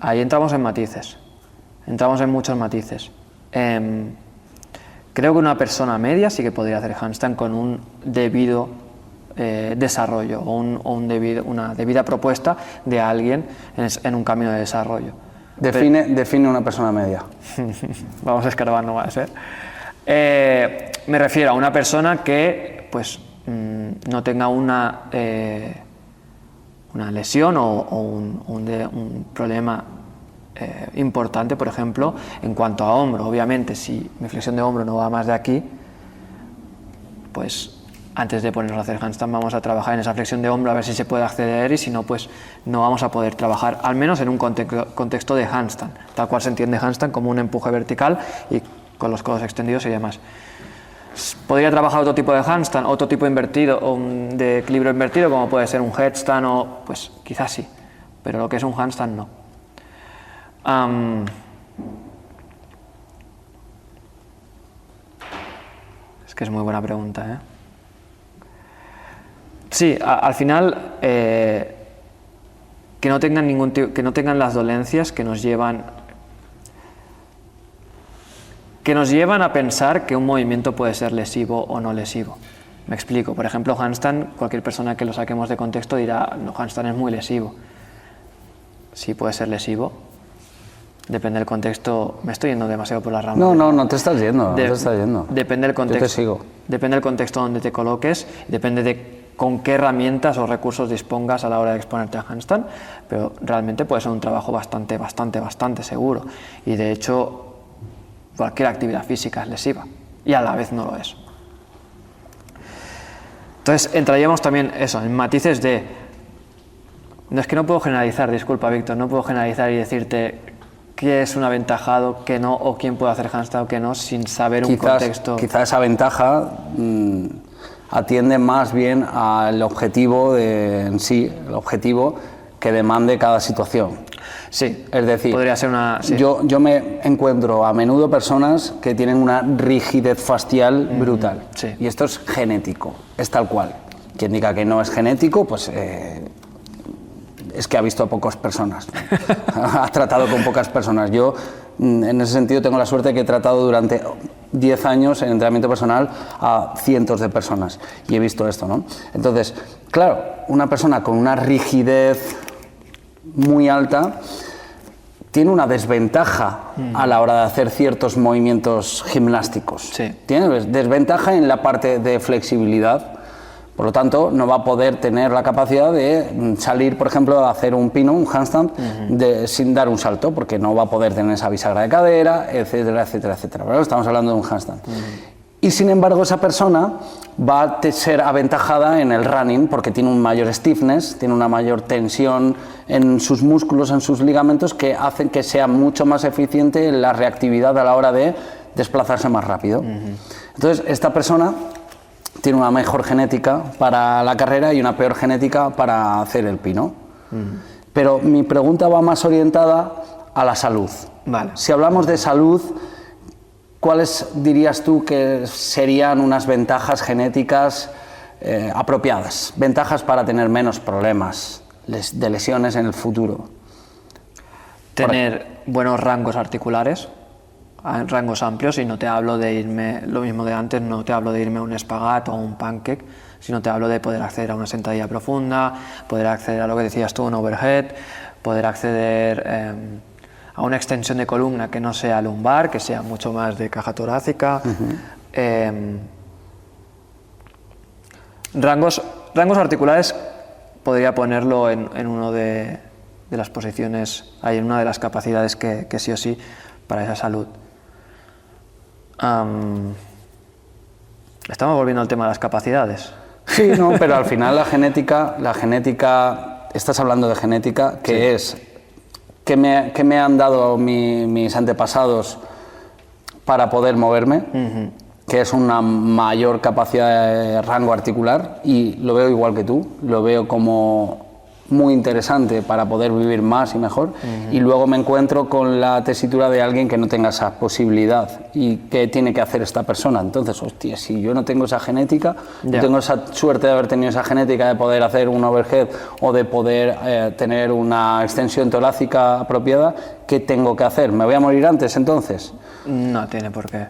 Ahí entramos en matices, entramos en muchos matices. Creo que una persona media sí que podría hacer handstand con un debido desarrollo o una debida propuesta de alguien en un camino de desarrollo. Define una persona media. Vamos a escarbar nomás, me refiero a una persona que pues no tenga una lesión o un problema importante, por ejemplo, en cuanto a hombro. Obviamente, si mi flexión de hombro no va más de aquí, pues antes de ponernos a hacer handstand vamos a trabajar en esa flexión de hombro a ver si se puede acceder, y si no, pues no vamos a poder trabajar, al menos en un contexto de handstand, tal cual se entiende handstand como un empuje vertical y con los codos extendidos y demás. Podría trabajar otro tipo de handstand, otro tipo invertido o de equilibrio invertido, como puede ser un headstand, o pues quizás sí, pero lo que es un handstand no. Es que es muy buena pregunta, ¿eh? Sí, al final que no tengan las dolencias que nos llevan a pensar que un movimiento puede ser lesivo o no lesivo. Me explico. Por ejemplo, handstand, cualquier persona que lo saquemos de contexto dirá, no, handstand es muy lesivo. Sí, puede ser lesivo. Depende del contexto. Me estoy yendo demasiado por la rama. No te estás yendo. Depende del contexto. Yo te sigo. Depende del contexto donde te coloques, depende de con qué herramientas o recursos dispongas a la hora de exponerte a handstand, pero realmente puede ser un trabajo bastante seguro. Y de hecho, cualquier actividad física es lesiva y a la vez no lo es. Entonces entraríamos también eso, en matices de... No, es que no puedo generalizar, disculpa Víctor, no puedo generalizar y decirte qué es un aventajado, qué no, o quién puede hacer handstand o qué no, sin saber un contexto. Quizás esa ventaja atiende más bien al objetivo en sí, el objetivo que demande cada situación. Sí, es decir, podría ser una... Sí. Yo me encuentro a menudo personas que tienen una rigidez facial brutal, sí. Y esto es genético, es tal cual. Quien diga que no es genético, pues es que ha visto a pocas personas, ha tratado con pocas personas. Yo, en ese sentido, tengo la suerte que he tratado durante 10 años en entrenamiento personal a cientos de personas y he visto esto, ¿no? Entonces, claro, una persona con una rigidez muy alta tiene una desventaja a la hora de hacer ciertos movimientos gimnásticos. Sí. Tiene desventaja en la parte de flexibilidad. Por lo tanto, no va a poder tener la capacidad de salir, por ejemplo, a hacer un pino, un handstand, sin dar un salto, porque no va a poder tener esa bisagra de cadera, etcétera, etcétera, etcétera. ¿Vale? Estamos hablando de un handstand. Y sin embargo esa persona va a ser aventajada en el running porque tiene un mayor stiffness, tiene una mayor tensión en sus músculos, en sus ligamentos, que hacen que sea mucho más eficiente la reactividad a la hora de desplazarse más rápido. Entonces esta persona tiene una mejor genética para la carrera y una peor genética para hacer el pino. Pero mi pregunta va más orientada a la salud. Vale. Si hablamos de salud, ¿cuáles dirías tú que serían unas ventajas genéticas apropiadas? Ventajas para tener menos problemas de lesiones en el futuro. Tener buenos rangos articulares, rangos amplios, y no te hablo de irme, lo mismo de antes, no te hablo de irme a un espagat o a un pancake, sino te hablo de poder acceder a una sentadilla profunda, poder acceder a lo que decías tú, un overhead, poder acceder a una extensión de columna que no sea lumbar, que sea mucho más de caja torácica. Rangos articulares podría ponerlo en una de las posiciones, en una de las capacidades que sí o sí para esa salud. Estamos volviendo al tema de las capacidades. Sí, no, pero al final la genética, estás hablando de genética, que sí. Es ¿qué me han dado mis antepasados para poder moverme? Que es una mayor capacidad de rango articular, y lo veo igual que tú, lo veo como muy interesante para poder vivir más y mejor, y luego me encuentro con la tesitura de alguien que no tenga esa posibilidad, y qué tiene que hacer esta persona. Entonces, hostia, si yo no tengo esa genética, no tengo esa suerte de haber tenido esa genética de poder hacer un overhead o de poder tener una extensión torácica apropiada, ¿qué tengo que hacer? ¿Me voy a morir antes entonces? No tiene por qué,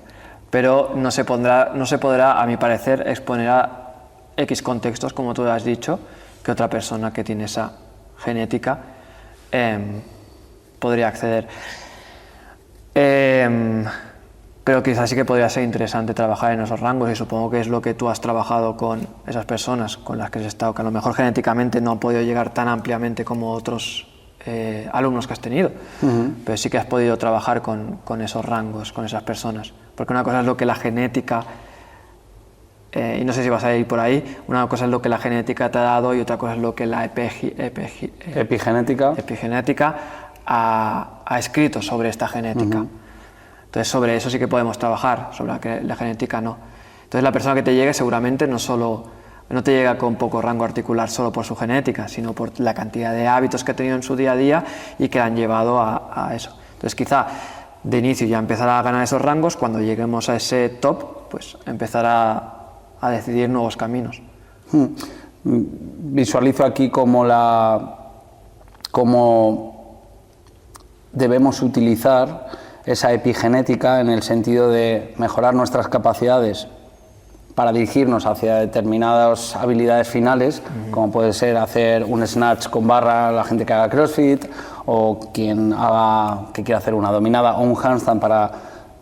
pero no se podrá, a mi parecer, exponer a X contextos, como tú has dicho, que otra persona que tiene esa genética podría acceder. Pero quizás sí que podría ser interesante trabajar en esos rangos, y supongo que es lo que tú has trabajado con esas personas con las que has estado, que a lo mejor genéticamente no han podido llegar tan ampliamente como otros alumnos que has tenido, pero sí que has podido trabajar con esos rangos, con esas personas, porque una cosa es lo que la genética, y no sé si vas a ir por ahí, una cosa es lo que la genética te ha dado y otra cosa es lo que la epigenética ha escrito sobre esta genética. Entonces sobre eso sí que podemos trabajar, sobre la genética no. Entonces la persona que te llegue seguramente no te llega con poco rango articular solo por su genética, sino por la cantidad de hábitos que ha tenido en su día a día y que le han llevado a eso. Entonces quizá de inicio ya empezará a ganar esos rangos, cuando lleguemos a ese top, pues empezará a decidir nuevos caminos. Visualizo aquí cómo debemos utilizar esa epigenética en el sentido de mejorar nuestras capacidades para dirigirnos hacia determinadas habilidades finales, como puede ser hacer un snatch con barra, la gente que haga CrossFit, o que quiera hacer una dominada o un handstand. Para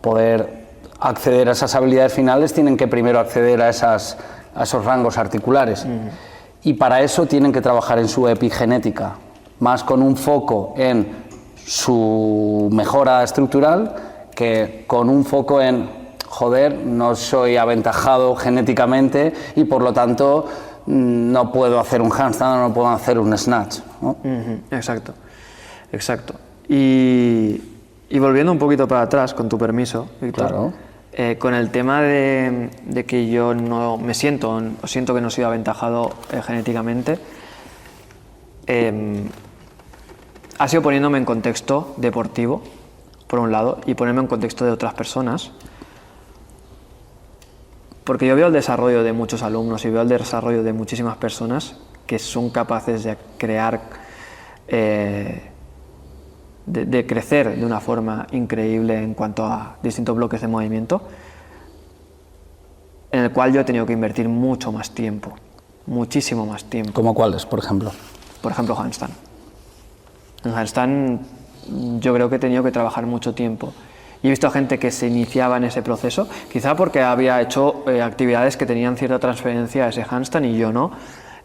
poder acceder a esas habilidades finales tienen que primero acceder a esos rangos articulares, y para eso tienen que trabajar en su epigenética, más con un foco en su mejora estructural que con un foco en joder, no soy aventajado genéticamente y por lo tanto no puedo hacer un handstand o no puedo hacer un snatch, ¿no? Exacto. Y volviendo un poquito para atrás, con tu permiso, Víctor, claro. Con el tema de que yo no me siento que no soy aventajado genéticamente, ha sido poniéndome en contexto deportivo, por un lado, y ponerme en contexto de otras personas, porque yo veo el desarrollo de muchos alumnos y veo el desarrollo de muchísimas personas que son capaces de crear, de crecer de una forma increíble en cuanto a distintos bloques de movimiento, en el cual yo he tenido que invertir mucho más tiempo, muchísimo más tiempo. ¿Cómo cuáles, por ejemplo? Por ejemplo, handstand. En handstand yo creo que he tenido que trabajar mucho tiempo. Y he visto a gente que se iniciaba en ese proceso, quizá porque había hecho actividades que tenían cierta transferencia a ese handstand y yo no.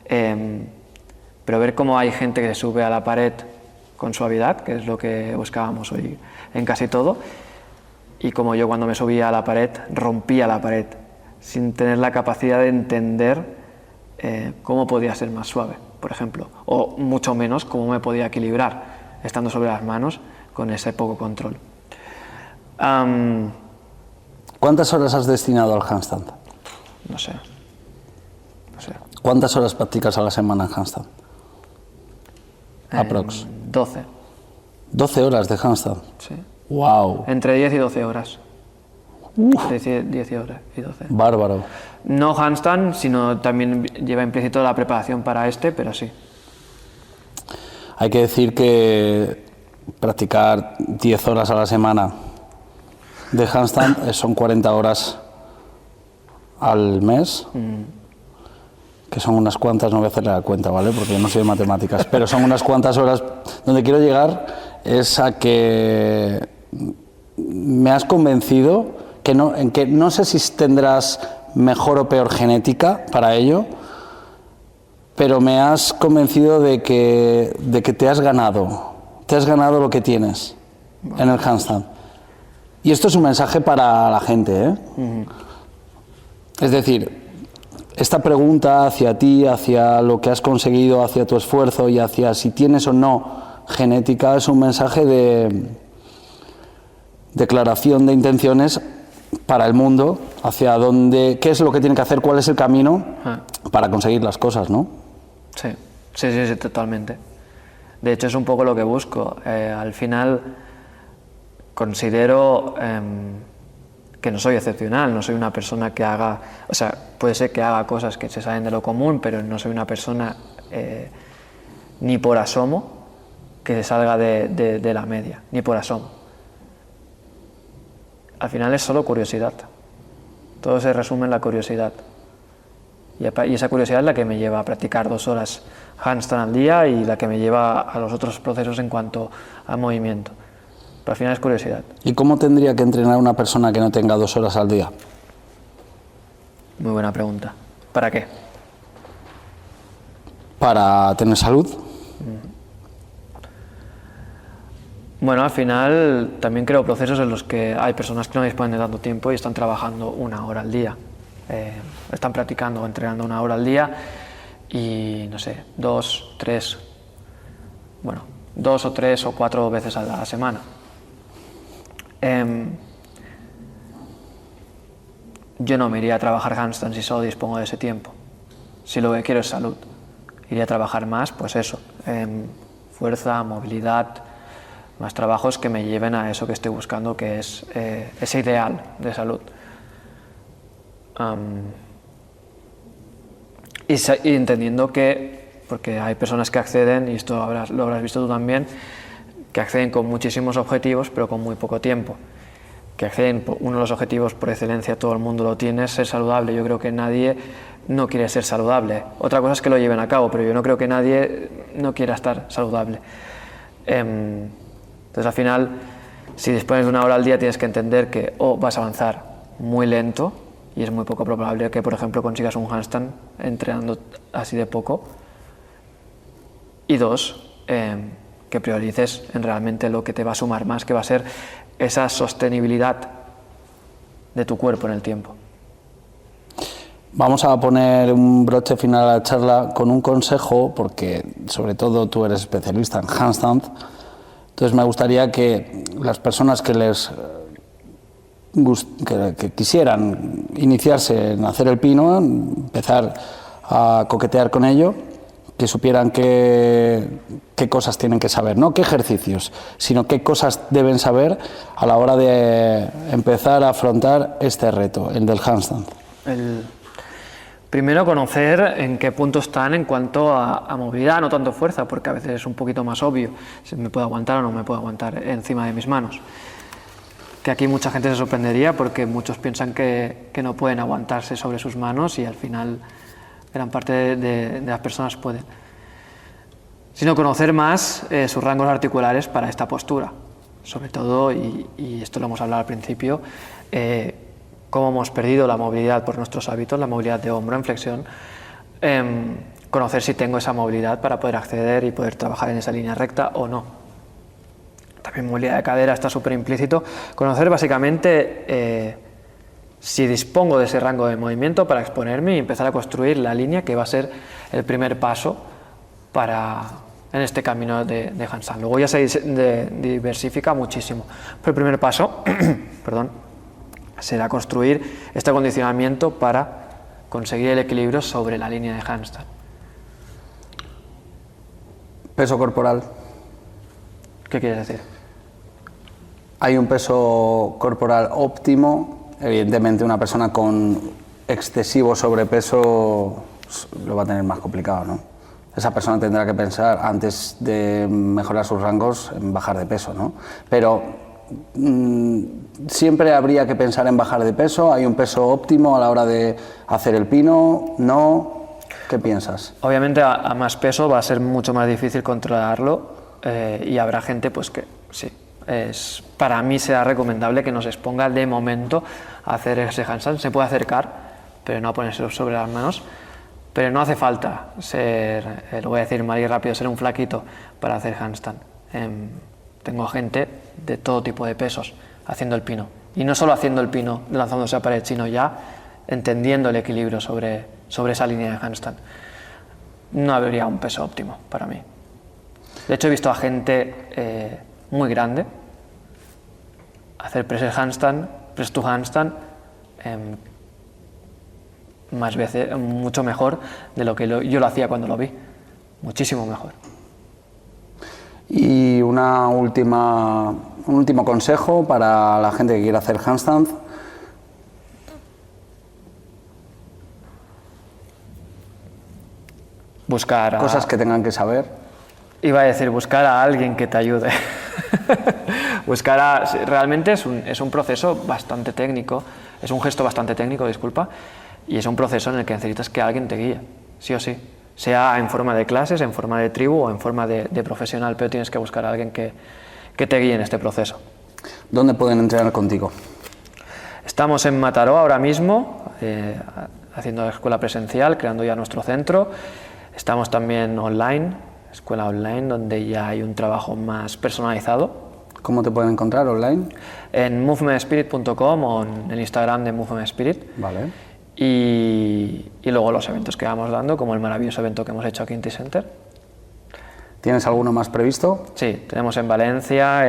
Pero ver cómo hay gente que se sube a la pared con suavidad, que es lo que buscábamos hoy en casi todo, y como yo cuando me subía a la pared rompía la pared sin tener la capacidad de entender cómo podía ser más suave, por ejemplo, o mucho menos cómo me podía equilibrar estando sobre las manos con ese poco control. ¿Cuántas horas has destinado al handstand? No sé. ¿Cuántas horas practicas a la semana en handstand? Aprox. 12. 12 horas de handstand. Sí. Wow. Entre 10 y 12 horas. 10 horas y 12. Bárbaro. No handstand, sino también lleva implícito la preparación para pero sí. Hay que decir que practicar 10 horas a la semana de handstand son 40 horas al mes, que son unas cuantas, no voy a hacerle la cuenta, ¿vale? Porque no soy de matemáticas, pero son unas cuantas horas. Donde quiero llegar es a que me has convencido en que no sé si tendrás mejor o peor genética para ello, pero me has convencido de que te has ganado lo que tienes en el handstand. Y esto es un mensaje para la gente, ¿eh? Es decir, esta pregunta hacia ti, hacia lo que has conseguido, hacia tu esfuerzo y hacia si tienes o no genética, es un mensaje de declaración de intenciones para el mundo, hacia dónde, qué es lo que tiene que hacer, cuál es el camino para conseguir las cosas, ¿no? Sí, totalmente. De hecho, es un poco lo que busco. Al final, considero que no soy excepcional, no soy una persona que haga, o sea, puede ser que haga cosas que se salen de lo común, pero no soy una persona ni por asomo que se salga de la media, ni por asomo. Al final es solo curiosidad. Todo se resume en la curiosidad. Y esa curiosidad es la que me lleva a practicar 2 horas handstand al día y la que me lleva a los otros procesos en cuanto a movimiento. Pero al final es curiosidad. ¿Y cómo tendría que entrenar una persona que no tenga 2 horas al día? Muy buena pregunta. ¿Para qué? Para tener salud. Bueno, al final también creo procesos en los que hay personas que no disponen de tanto tiempo y están trabajando 1 hora al día. Están practicando o entrenando 1 hora al día y, no sé, 2 o 3 o 4 veces a la semana. Yo no me iría a trabajar handstand si solo dispongo de ese tiempo. Si lo que quiero es salud, iría a trabajar más, pues eso, fuerza, movilidad, más trabajos que me lleven a eso que estoy buscando, que es ese ideal de salud. Y entendiendo que, porque hay personas que acceden, y esto lo habrás visto tú también, que acceden con muchísimos objetivos pero con muy poco tiempo, que acceden, uno de los objetivos por excelencia, todo el mundo lo tiene, es ser saludable. Yo creo que nadie no quiere ser saludable. Otra cosa es que lo lleven a cabo, pero yo no creo que nadie no quiera estar saludable. Entonces al final, si dispones de 1 hora al día, tienes que entender que vas a avanzar muy lento y es muy poco probable que, por ejemplo, consigas un handstand entrenando así de poco, y 2, que priorices en realmente lo que te va a sumar más, que va a ser esa sostenibilidad de tu cuerpo en el tiempo. Vamos a poner un broche final a la charla con un consejo, porque sobre todo tú eres especialista en handstand. Entonces me gustaría que las personas que quisieran iniciarse en hacer el pino, empezar a coquetear con ello, que supieran qué cosas tienen que saber, no qué ejercicios, sino qué cosas deben saber a la hora de empezar a afrontar este reto, el del handstand. Primero, conocer en qué punto están en cuanto a movilidad, no tanto fuerza, porque a veces es un poquito más obvio si me puedo aguantar o no me puedo aguantar encima de mis manos. Que aquí mucha gente se sorprendería porque muchos piensan que no pueden aguantarse sobre sus manos y al final gran parte de las personas pueden. Sino conocer más sus rangos articulares para esta postura. Sobre todo, y esto lo hemos hablado al principio, cómo hemos perdido la movilidad por nuestros hábitos, la movilidad de hombro en flexión, conocer si tengo esa movilidad para poder acceder y poder trabajar en esa línea recta o no. También movilidad de cadera está súper implícito. Conocer básicamente si dispongo de ese rango de movimiento para exponerme y empezar a construir la línea que va a ser el primer paso en este camino de handstand. Luego ya se diversifica muchísimo, pero el primer paso perdón, será construir este acondicionamiento para conseguir el equilibrio sobre la línea de handstand. Peso corporal. ¿Qué quieres decir? Hay un peso corporal óptimo. Evidentemente una persona con excesivo sobrepeso lo va a tener más complicado, ¿no? Esa persona tendrá que pensar, antes de mejorar sus rangos, en bajar de peso, ¿no? Pero siempre habría que pensar en bajar de peso. ¿Hay un peso óptimo a la hora de hacer el pino? ¿No? ¿Qué piensas? Obviamente a más peso va a ser mucho más difícil controlarlo, y habrá gente pues que sí. Para mí será recomendable que nos exponga de momento a hacer ese handstand. Se puede acercar, pero no a ponerse sobre las manos. Pero no hace falta ser, lo voy a decir mal y rápido, ser un flaquito para hacer handstand. Tengo gente de todo tipo de pesos haciendo el pino. Y no solo haciendo el pino, lanzándose a pared, sino ya entendiendo el equilibrio sobre esa línea de handstand. No habría un peso óptimo para mí. De hecho, he visto a gente muy grande hacer press handstand, press to handstand, más veces, mucho mejor de lo que yo lo hacía cuando lo vi, muchísimo mejor. Y un último consejo para la gente que quiera hacer handstand. Buscar cosas que tengan que saber. Iba a decir, buscar a alguien que te ayude. Realmente es un proceso bastante técnico, es un gesto bastante técnico, disculpa, y es un proceso en el que necesitas que alguien te guíe, sí o sí, sea en forma de clases, en forma de tribu o en forma de profesional, pero tienes que buscar a alguien que te guíe en este proceso. ¿Dónde pueden entrenar contigo? Estamos en Mataró ahora mismo, haciendo la escuela presencial, creando ya nuestro centro. Estamos también online, escuela online, donde ya hay un trabajo más personalizado. ¿Cómo te pueden encontrar online? En movementspirit.com o en el Instagram de Movement Spirit. Vale. Y luego los eventos que vamos dando, como el maravilloso evento que hemos hecho aquí en T-Center. ¿Tienes alguno más previsto? Sí, tenemos en Valencia,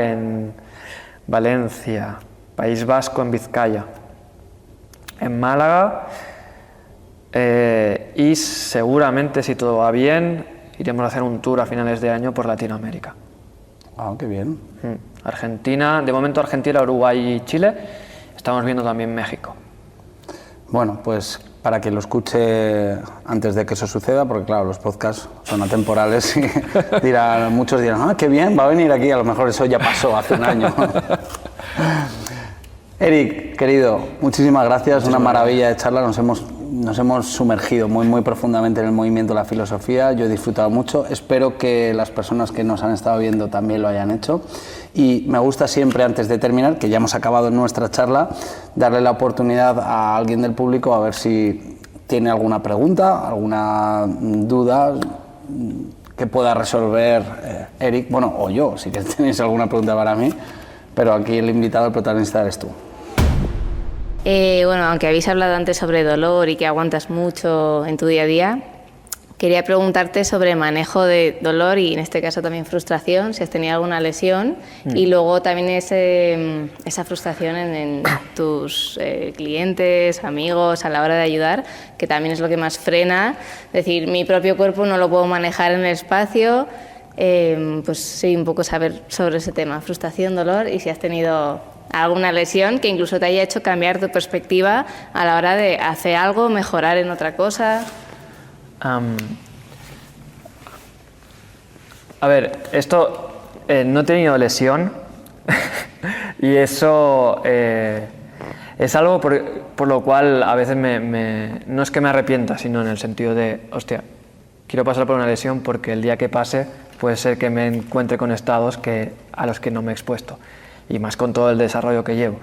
País Vasco, en Vizcaya, en Málaga, y seguramente, si todo va bien, iremos a hacer un tour a finales de año por Latinoamérica. Ah, qué bien. Argentina, de momento Argentina, Uruguay y Chile. Estamos viendo también México. Bueno, pues para que lo escuche antes de que eso suceda, porque claro, los podcasts son atemporales y muchos dirán, ah, qué bien, va a venir aquí, a lo mejor eso ya pasó hace un año. Eric, querido, muchísimas gracias, una maravilla de charla, nos hemos sumergido muy profundamente en el movimiento, la filosofía, yo he disfrutado mucho, espero que las personas que nos han estado viendo también lo hayan hecho, y me gusta siempre, antes de terminar, que ya hemos acabado nuestra charla, darle la oportunidad a alguien del público a ver si tiene alguna pregunta, alguna duda que pueda resolver Eric, bueno, o yo, si tenéis alguna pregunta para mí, pero aquí el invitado, el protagonista eres tú. Bueno, aunque habéis hablado antes sobre dolor y que aguantas mucho en tu día a día, quería preguntarte sobre manejo de dolor y en este caso también frustración, si has tenido alguna lesión y luego también esa frustración en tus clientes, amigos, a la hora de ayudar, que también es lo que más frena, es decir, mi propio cuerpo no lo puedo manejar en el espacio, pues sí, un poco saber sobre ese tema, frustración, dolor y si has tenido alguna lesión que incluso te haya hecho cambiar tu perspectiva a la hora de hacer algo, mejorar en otra cosa. A ver, esto no he tenido lesión y eso es algo por lo cual a veces no es que me arrepienta, sino en el sentido de, hostia, quiero pasar por una lesión porque el día que pase puede ser que me encuentre con estados a los que no me he expuesto, y más con todo el desarrollo que llevo.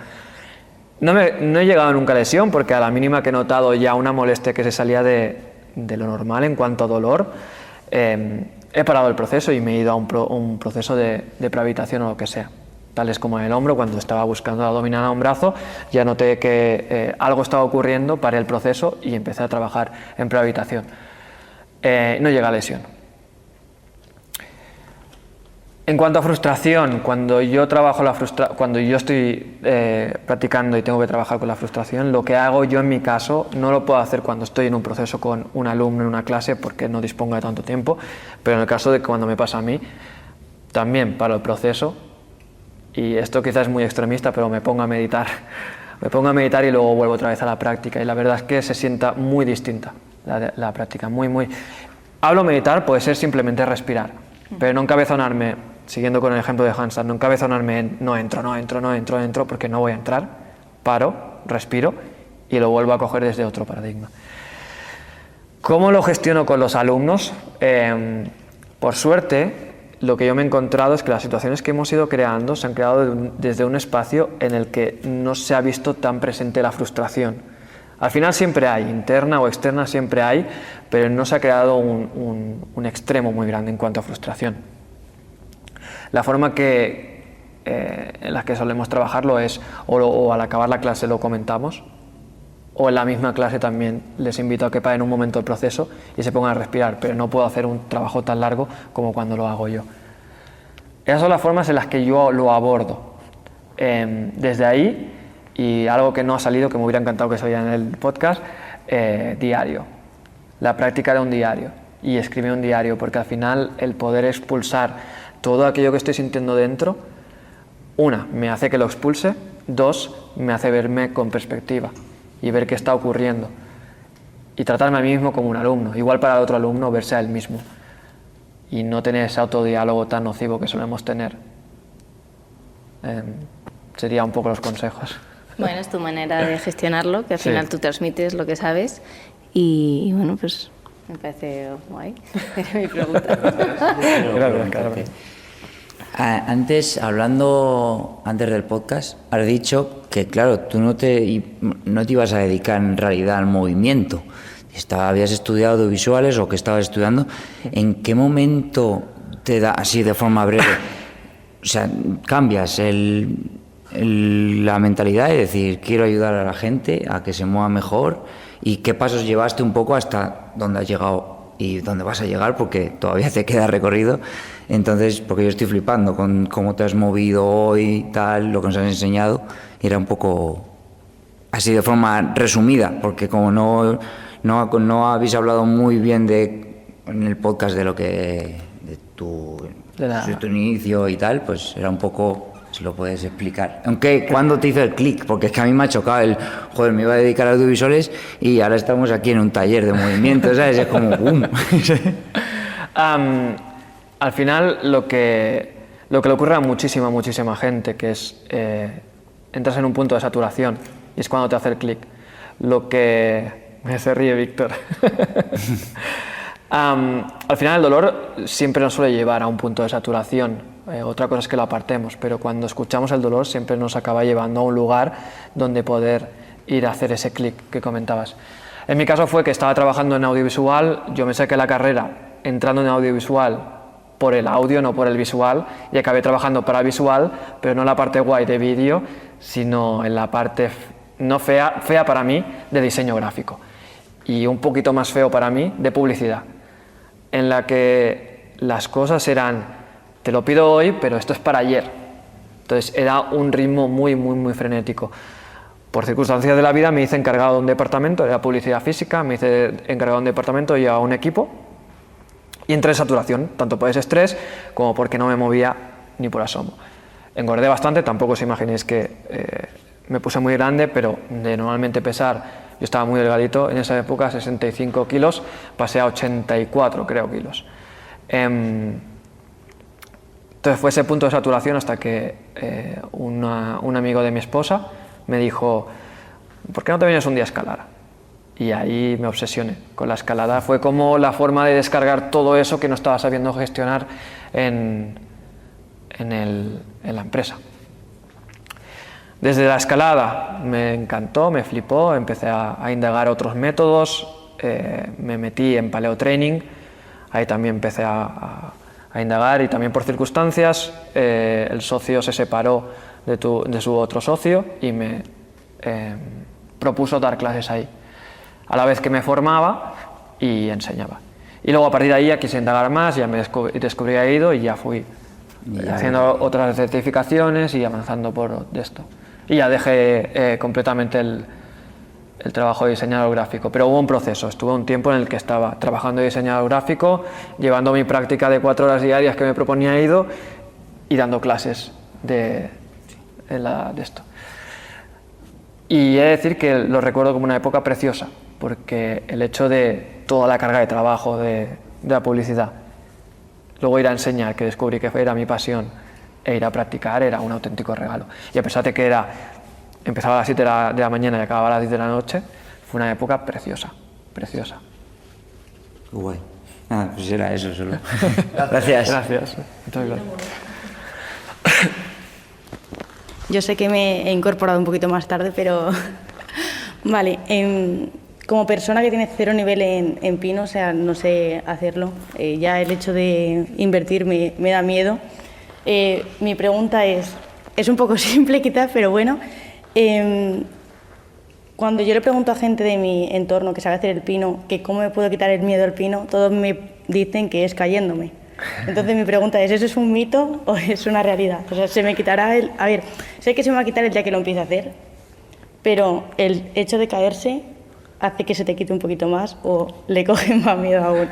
No he llegado nunca a lesión porque a la mínima que he notado ya una molestia que se salía de lo normal en cuanto a dolor, he parado el proceso y me he ido a un proceso de prehabilitación o lo que sea. tales como en el hombro. Cuando estaba buscando la abdominal a un brazo, ya noté que algo estaba ocurriendo, paré el proceso y empecé a trabajar en prehabilitación. No llega a lesión. En cuanto a frustración, cuando yo estoy practicando y tengo que trabajar con la frustración, lo que hago yo en mi caso no lo puedo hacer cuando estoy en un proceso con un alumno en una clase porque no dispongo de tanto tiempo, pero en el caso de que cuando me pasa a mí, también paro el proceso, y esto quizás es muy extremista, pero me pongo a meditar. Me pongo a meditar y luego vuelvo otra vez a la práctica, y la verdad es que se sienta muy distinta la práctica, muy. Hablo meditar, puede ser simplemente respirar, pero no encabezonarme. Siguiendo con el ejemplo de handstand, no encabezonarme en no entro, porque no voy a entrar, paro, respiro y lo vuelvo a coger desde otro paradigma. ¿Cómo lo gestiono con los alumnos? Por suerte, lo que yo me he encontrado es que las situaciones que hemos ido creando se han creado desde un espacio en el que no se ha visto tan presente la frustración. Al final siempre hay, interna o externa siempre hay, pero no se ha creado un extremo muy grande en cuanto a frustración. La forma en la que solemos trabajarlo es o al acabar la clase lo comentamos, o en la misma clase también les invito a que paren un momento el proceso y se pongan a respirar, pero no puedo hacer un trabajo tan largo como cuando lo hago yo. Esas son las formas en las que yo lo abordo. Desde ahí, y algo que no ha salido, que me hubiera encantado que saliera en el podcast, diario. La práctica de un diario y escribir un diario, porque al final el poder expulsar todo aquello que estoy sintiendo dentro, una, me hace que lo expulse, dos, me hace verme con perspectiva y ver qué está ocurriendo y tratarme a mí mismo como un alumno, igual para el otro alumno verse a él mismo y no tener ese autodiálogo tan nocivo que solemos tener. Sería un poco los consejos. Bueno, es tu manera de gestionarlo, que al final tú transmites lo que sabes y bueno, pues me parece guay. Era mi pregunta. Claro. Antes del podcast, has dicho que, claro, tú no te ibas a dedicar en realidad al movimiento. Habías estudiado audiovisuales o que estabas estudiando. ¿En qué momento te da, así de forma breve, o sea, cambias la mentalidad de decir, quiero ayudar a la gente a que se mueva mejor? ¿Y qué pasos llevaste un poco hasta donde has llegado y dónde vas a llegar? Porque todavía te queda recorrido. Entonces, porque yo estoy flipando con cómo te has movido hoy, tal, lo que nos has enseñado. Y era un poco así de forma resumida, porque como no habéis hablado muy bien en el podcast de tu inicio y tal, pues era un poco... Si lo puedes explicar. Aunque, ¿cuándo te hizo el clic? Porque es que a mí me ha chocado me iba a dedicar a audiovisuales y ahora estamos aquí en un taller de movimiento, ¿sabes? Es como ¡boom! Al final, lo que le ocurre a muchísima gente, que es entras en un punto de saturación y es cuando te hace el clic. Se ríe Víctor. Al final, el dolor siempre nos suele llevar a un punto de saturación. Otra cosa es que lo apartemos, pero cuando escuchamos el dolor siempre nos acaba llevando a un lugar donde poder ir a hacer ese clic que comentabas. En mi caso fue que estaba trabajando en audiovisual, yo me saqué la carrera entrando en audiovisual por el audio, no por el visual, y acabé trabajando para visual, pero no en la parte guay de vídeo, sino en la parte no fea para mí, de diseño gráfico, y un poquito más feo para mí, de publicidad, en la que las cosas eran: te lo pido hoy, pero esto es para ayer. Entonces era un ritmo muy frenético. Por circunstancias de la vida me hice encargado de un departamento, era publicidad física, me hice encargado de un departamento y a un equipo y entré en saturación, tanto por ese estrés como porque no me movía ni por asomo. Engordé bastante, tampoco os imaginéis que me puse muy grande, pero de normalmente pesar, yo estaba muy delgadito, en esa época 65 kilos, pasé a 84 kilos. Entonces fue ese punto de saturación hasta que un amigo de mi esposa me dijo: ¿por qué no te vienes un día a escalar? Y ahí me obsesioné con la escalada. Fue como la forma de descargar todo eso que no estaba sabiendo gestionar en la empresa. Desde la escalada me encantó, me flipó, empecé a indagar otros métodos, me metí en paleotraining, ahí también empecé a a indagar y también por circunstancias el socio se separó de su otro socio y me propuso dar clases ahí, a la vez que me formaba y enseñaba. Y luego a partir de ahí ya quise indagar más, ya me descubrí AIDO y ya fui haciendo otras certificaciones y avanzando por esto. Y ya dejé completamente el trabajo de diseñador gráfico, pero hubo un proceso, estuve un tiempo en el que estaba trabajando de diseñador gráfico, llevando mi práctica de 4 horas diarias que me proponía AIDO y dando clases de esto. Y he de decir que lo recuerdo como una época preciosa, porque el hecho de toda la carga de trabajo de la publicidad, luego ir a enseñar, que descubrí que era mi pasión, e ir a practicar era un auténtico regalo. Y a pesar de que empezaba a las 7 de la mañana y acababa a las 10 de la noche, fue una época preciosa, preciosa. Guay. Nada, pues era eso solo. Gracias. Gracias. Muchas gracias. Yo sé que me he incorporado un poquito más tarde, pero vale. Como persona que tiene 0 nivel en pino, o sea, no sé hacerlo, ya el hecho de invertir me da miedo. Mi pregunta es un poco simple quizás, pero bueno, cuando yo le pregunto a gente de mi entorno que sabe hacer el pino, que cómo me puedo quitar el miedo al pino, todos me dicen que es cayéndome. Entonces mi pregunta es, ¿eso es un mito o es una realidad? O sea, ¿se me quitará el...? A ver, sé que se me va a quitar el día que lo empiece a hacer, pero el hecho de caerse hace que se te quite un poquito más o le cogen más miedo aún.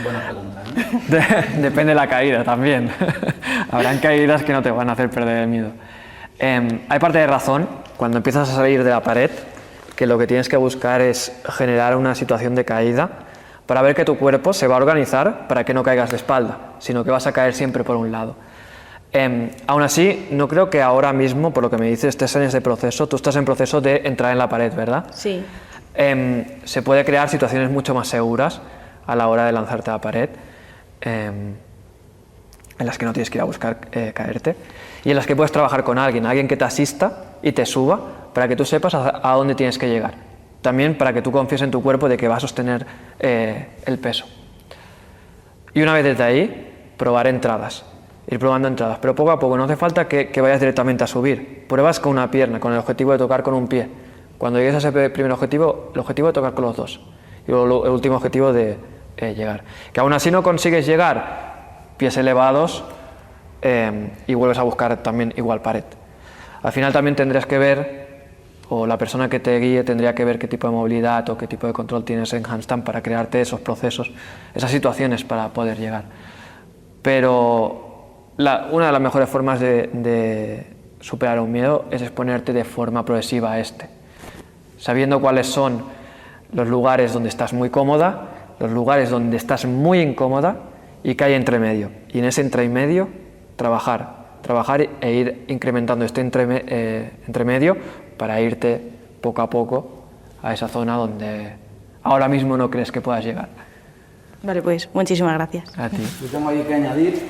Buena pregunta, ¿no? Depende de la caída también. Habrán caídas que no te van a hacer perder el miedo. Hay parte de razón, cuando empiezas a salir de la pared, que lo que tienes que buscar es generar una situación de caída para ver que tu cuerpo se va a organizar para que no caigas de espalda, sino que vas a caer siempre por un lado. Aún así, no creo que ahora mismo, por lo que me dices, estés en ese proceso. Tú estás en proceso de entrar en la pared, ¿verdad? Sí. Se puede crear situaciones mucho más seguras a la hora de lanzarte a la pared, en las que no tienes que ir a buscar caerte, y en las que puedes trabajar con alguien que te asista y te suba para que tú sepas a dónde tienes que llegar. También para que tú confíes en tu cuerpo de que va a sostener el peso. Y una vez desde ahí, probar entradas, ir probando entradas, pero poco a poco, no hace falta que vayas directamente a subir. Pruebas con una pierna, con el objetivo de tocar con un pie. Cuando llegues a ese primer objetivo, el objetivo de tocar con los dos. Y luego el último objetivo de llegar. Que aún así no consigues llegar, pies elevados, y vuelves a buscar también igual pared. Al final también tendrías que ver, o la persona que te guíe tendría que ver qué tipo de movilidad o qué tipo de control tienes en handstand para crearte esos procesos, esas situaciones para poder llegar. Pero una de las mejores formas de superar un miedo es exponerte de forma progresiva a este, sabiendo cuáles son los lugares donde estás muy cómoda, los lugares donde estás muy incómoda y qué hay entre medio. Y en ese entre medio trabajar e ir incrementando este entre medio para irte poco a poco a esa zona donde ahora mismo no crees que puedas llegar. Vale, pues muchísimas gracias. A ti. Yo tengo ahí que añadir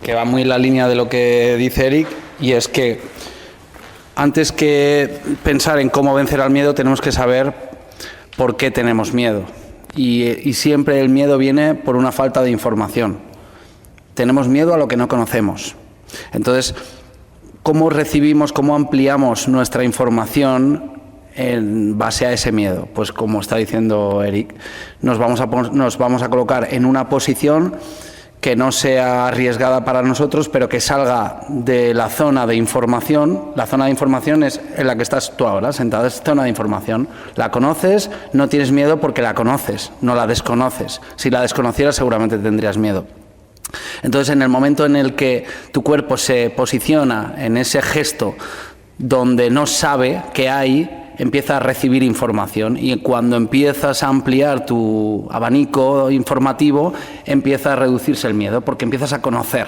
que va muy en la línea de lo que dice Eric, y es que antes que pensar en cómo vencer al miedo tenemos que saber por qué tenemos miedo, y siempre el miedo viene por una falta de información. Tenemos miedo a lo que no conocemos. Entonces, ¿cómo recibimos, cómo ampliamos nuestra información en base a ese miedo? Pues como está diciendo Eric, nos vamos a colocar en una posición que no sea arriesgada para nosotros, pero que salga de la zona de información. La zona de información es en la que estás tú ahora, sentada, es zona de información. La conoces, no tienes miedo porque la conoces, no la desconoces. Si la desconocieras seguramente tendrías miedo. Entonces, en el momento en el que tu cuerpo se posiciona en ese gesto donde no sabe qué hay, empieza a recibir información, y cuando empiezas a ampliar tu abanico informativo, empieza a reducirse el miedo, porque empiezas a conocer.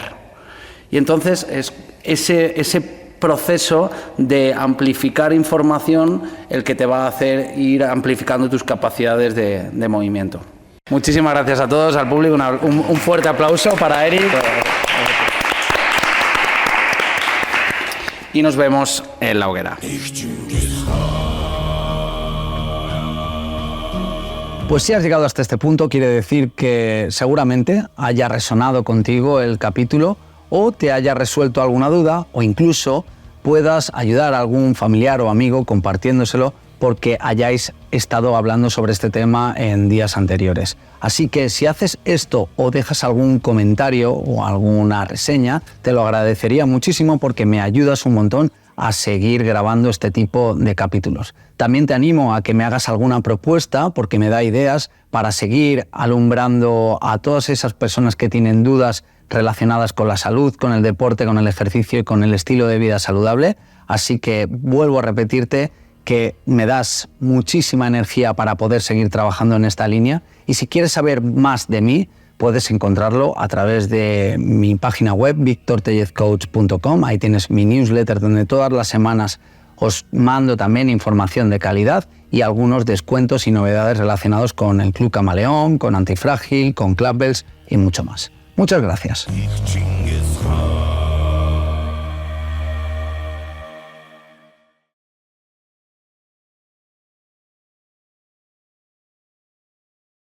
Y entonces es ese proceso de amplificar información el que te va a hacer ir amplificando tus capacidades de movimiento. Muchísimas gracias a todos, al público, un fuerte aplauso para Eric. Y nos vemos en la hoguera. Pues si has llegado hasta este punto, quiere decir que seguramente haya resonado contigo el capítulo o te haya resuelto alguna duda, o incluso puedas ayudar a algún familiar o amigo compartiéndoselo porque hayáis estado hablando sobre este tema en días anteriores. Así que si haces esto o dejas algún comentario o alguna reseña, te lo agradecería muchísimo porque me ayudas un montón a seguir grabando este tipo de capítulos. También te animo a que me hagas alguna propuesta porque me da ideas para seguir alumbrando a todas esas personas que tienen dudas relacionadas con la salud, con el deporte, con el ejercicio y con el estilo de vida saludable. Así que vuelvo a repetirte que me das muchísima energía para poder seguir trabajando en esta línea, y si quieres saber más de mí, puedes encontrarlo a través de mi página web victortellezcoach.com. Ahí tienes mi newsletter donde todas las semanas os mando también información de calidad y algunos descuentos y novedades relacionados con el Club Camaleón, con Antifrágil, con Clubbells y mucho más. Muchas gracias.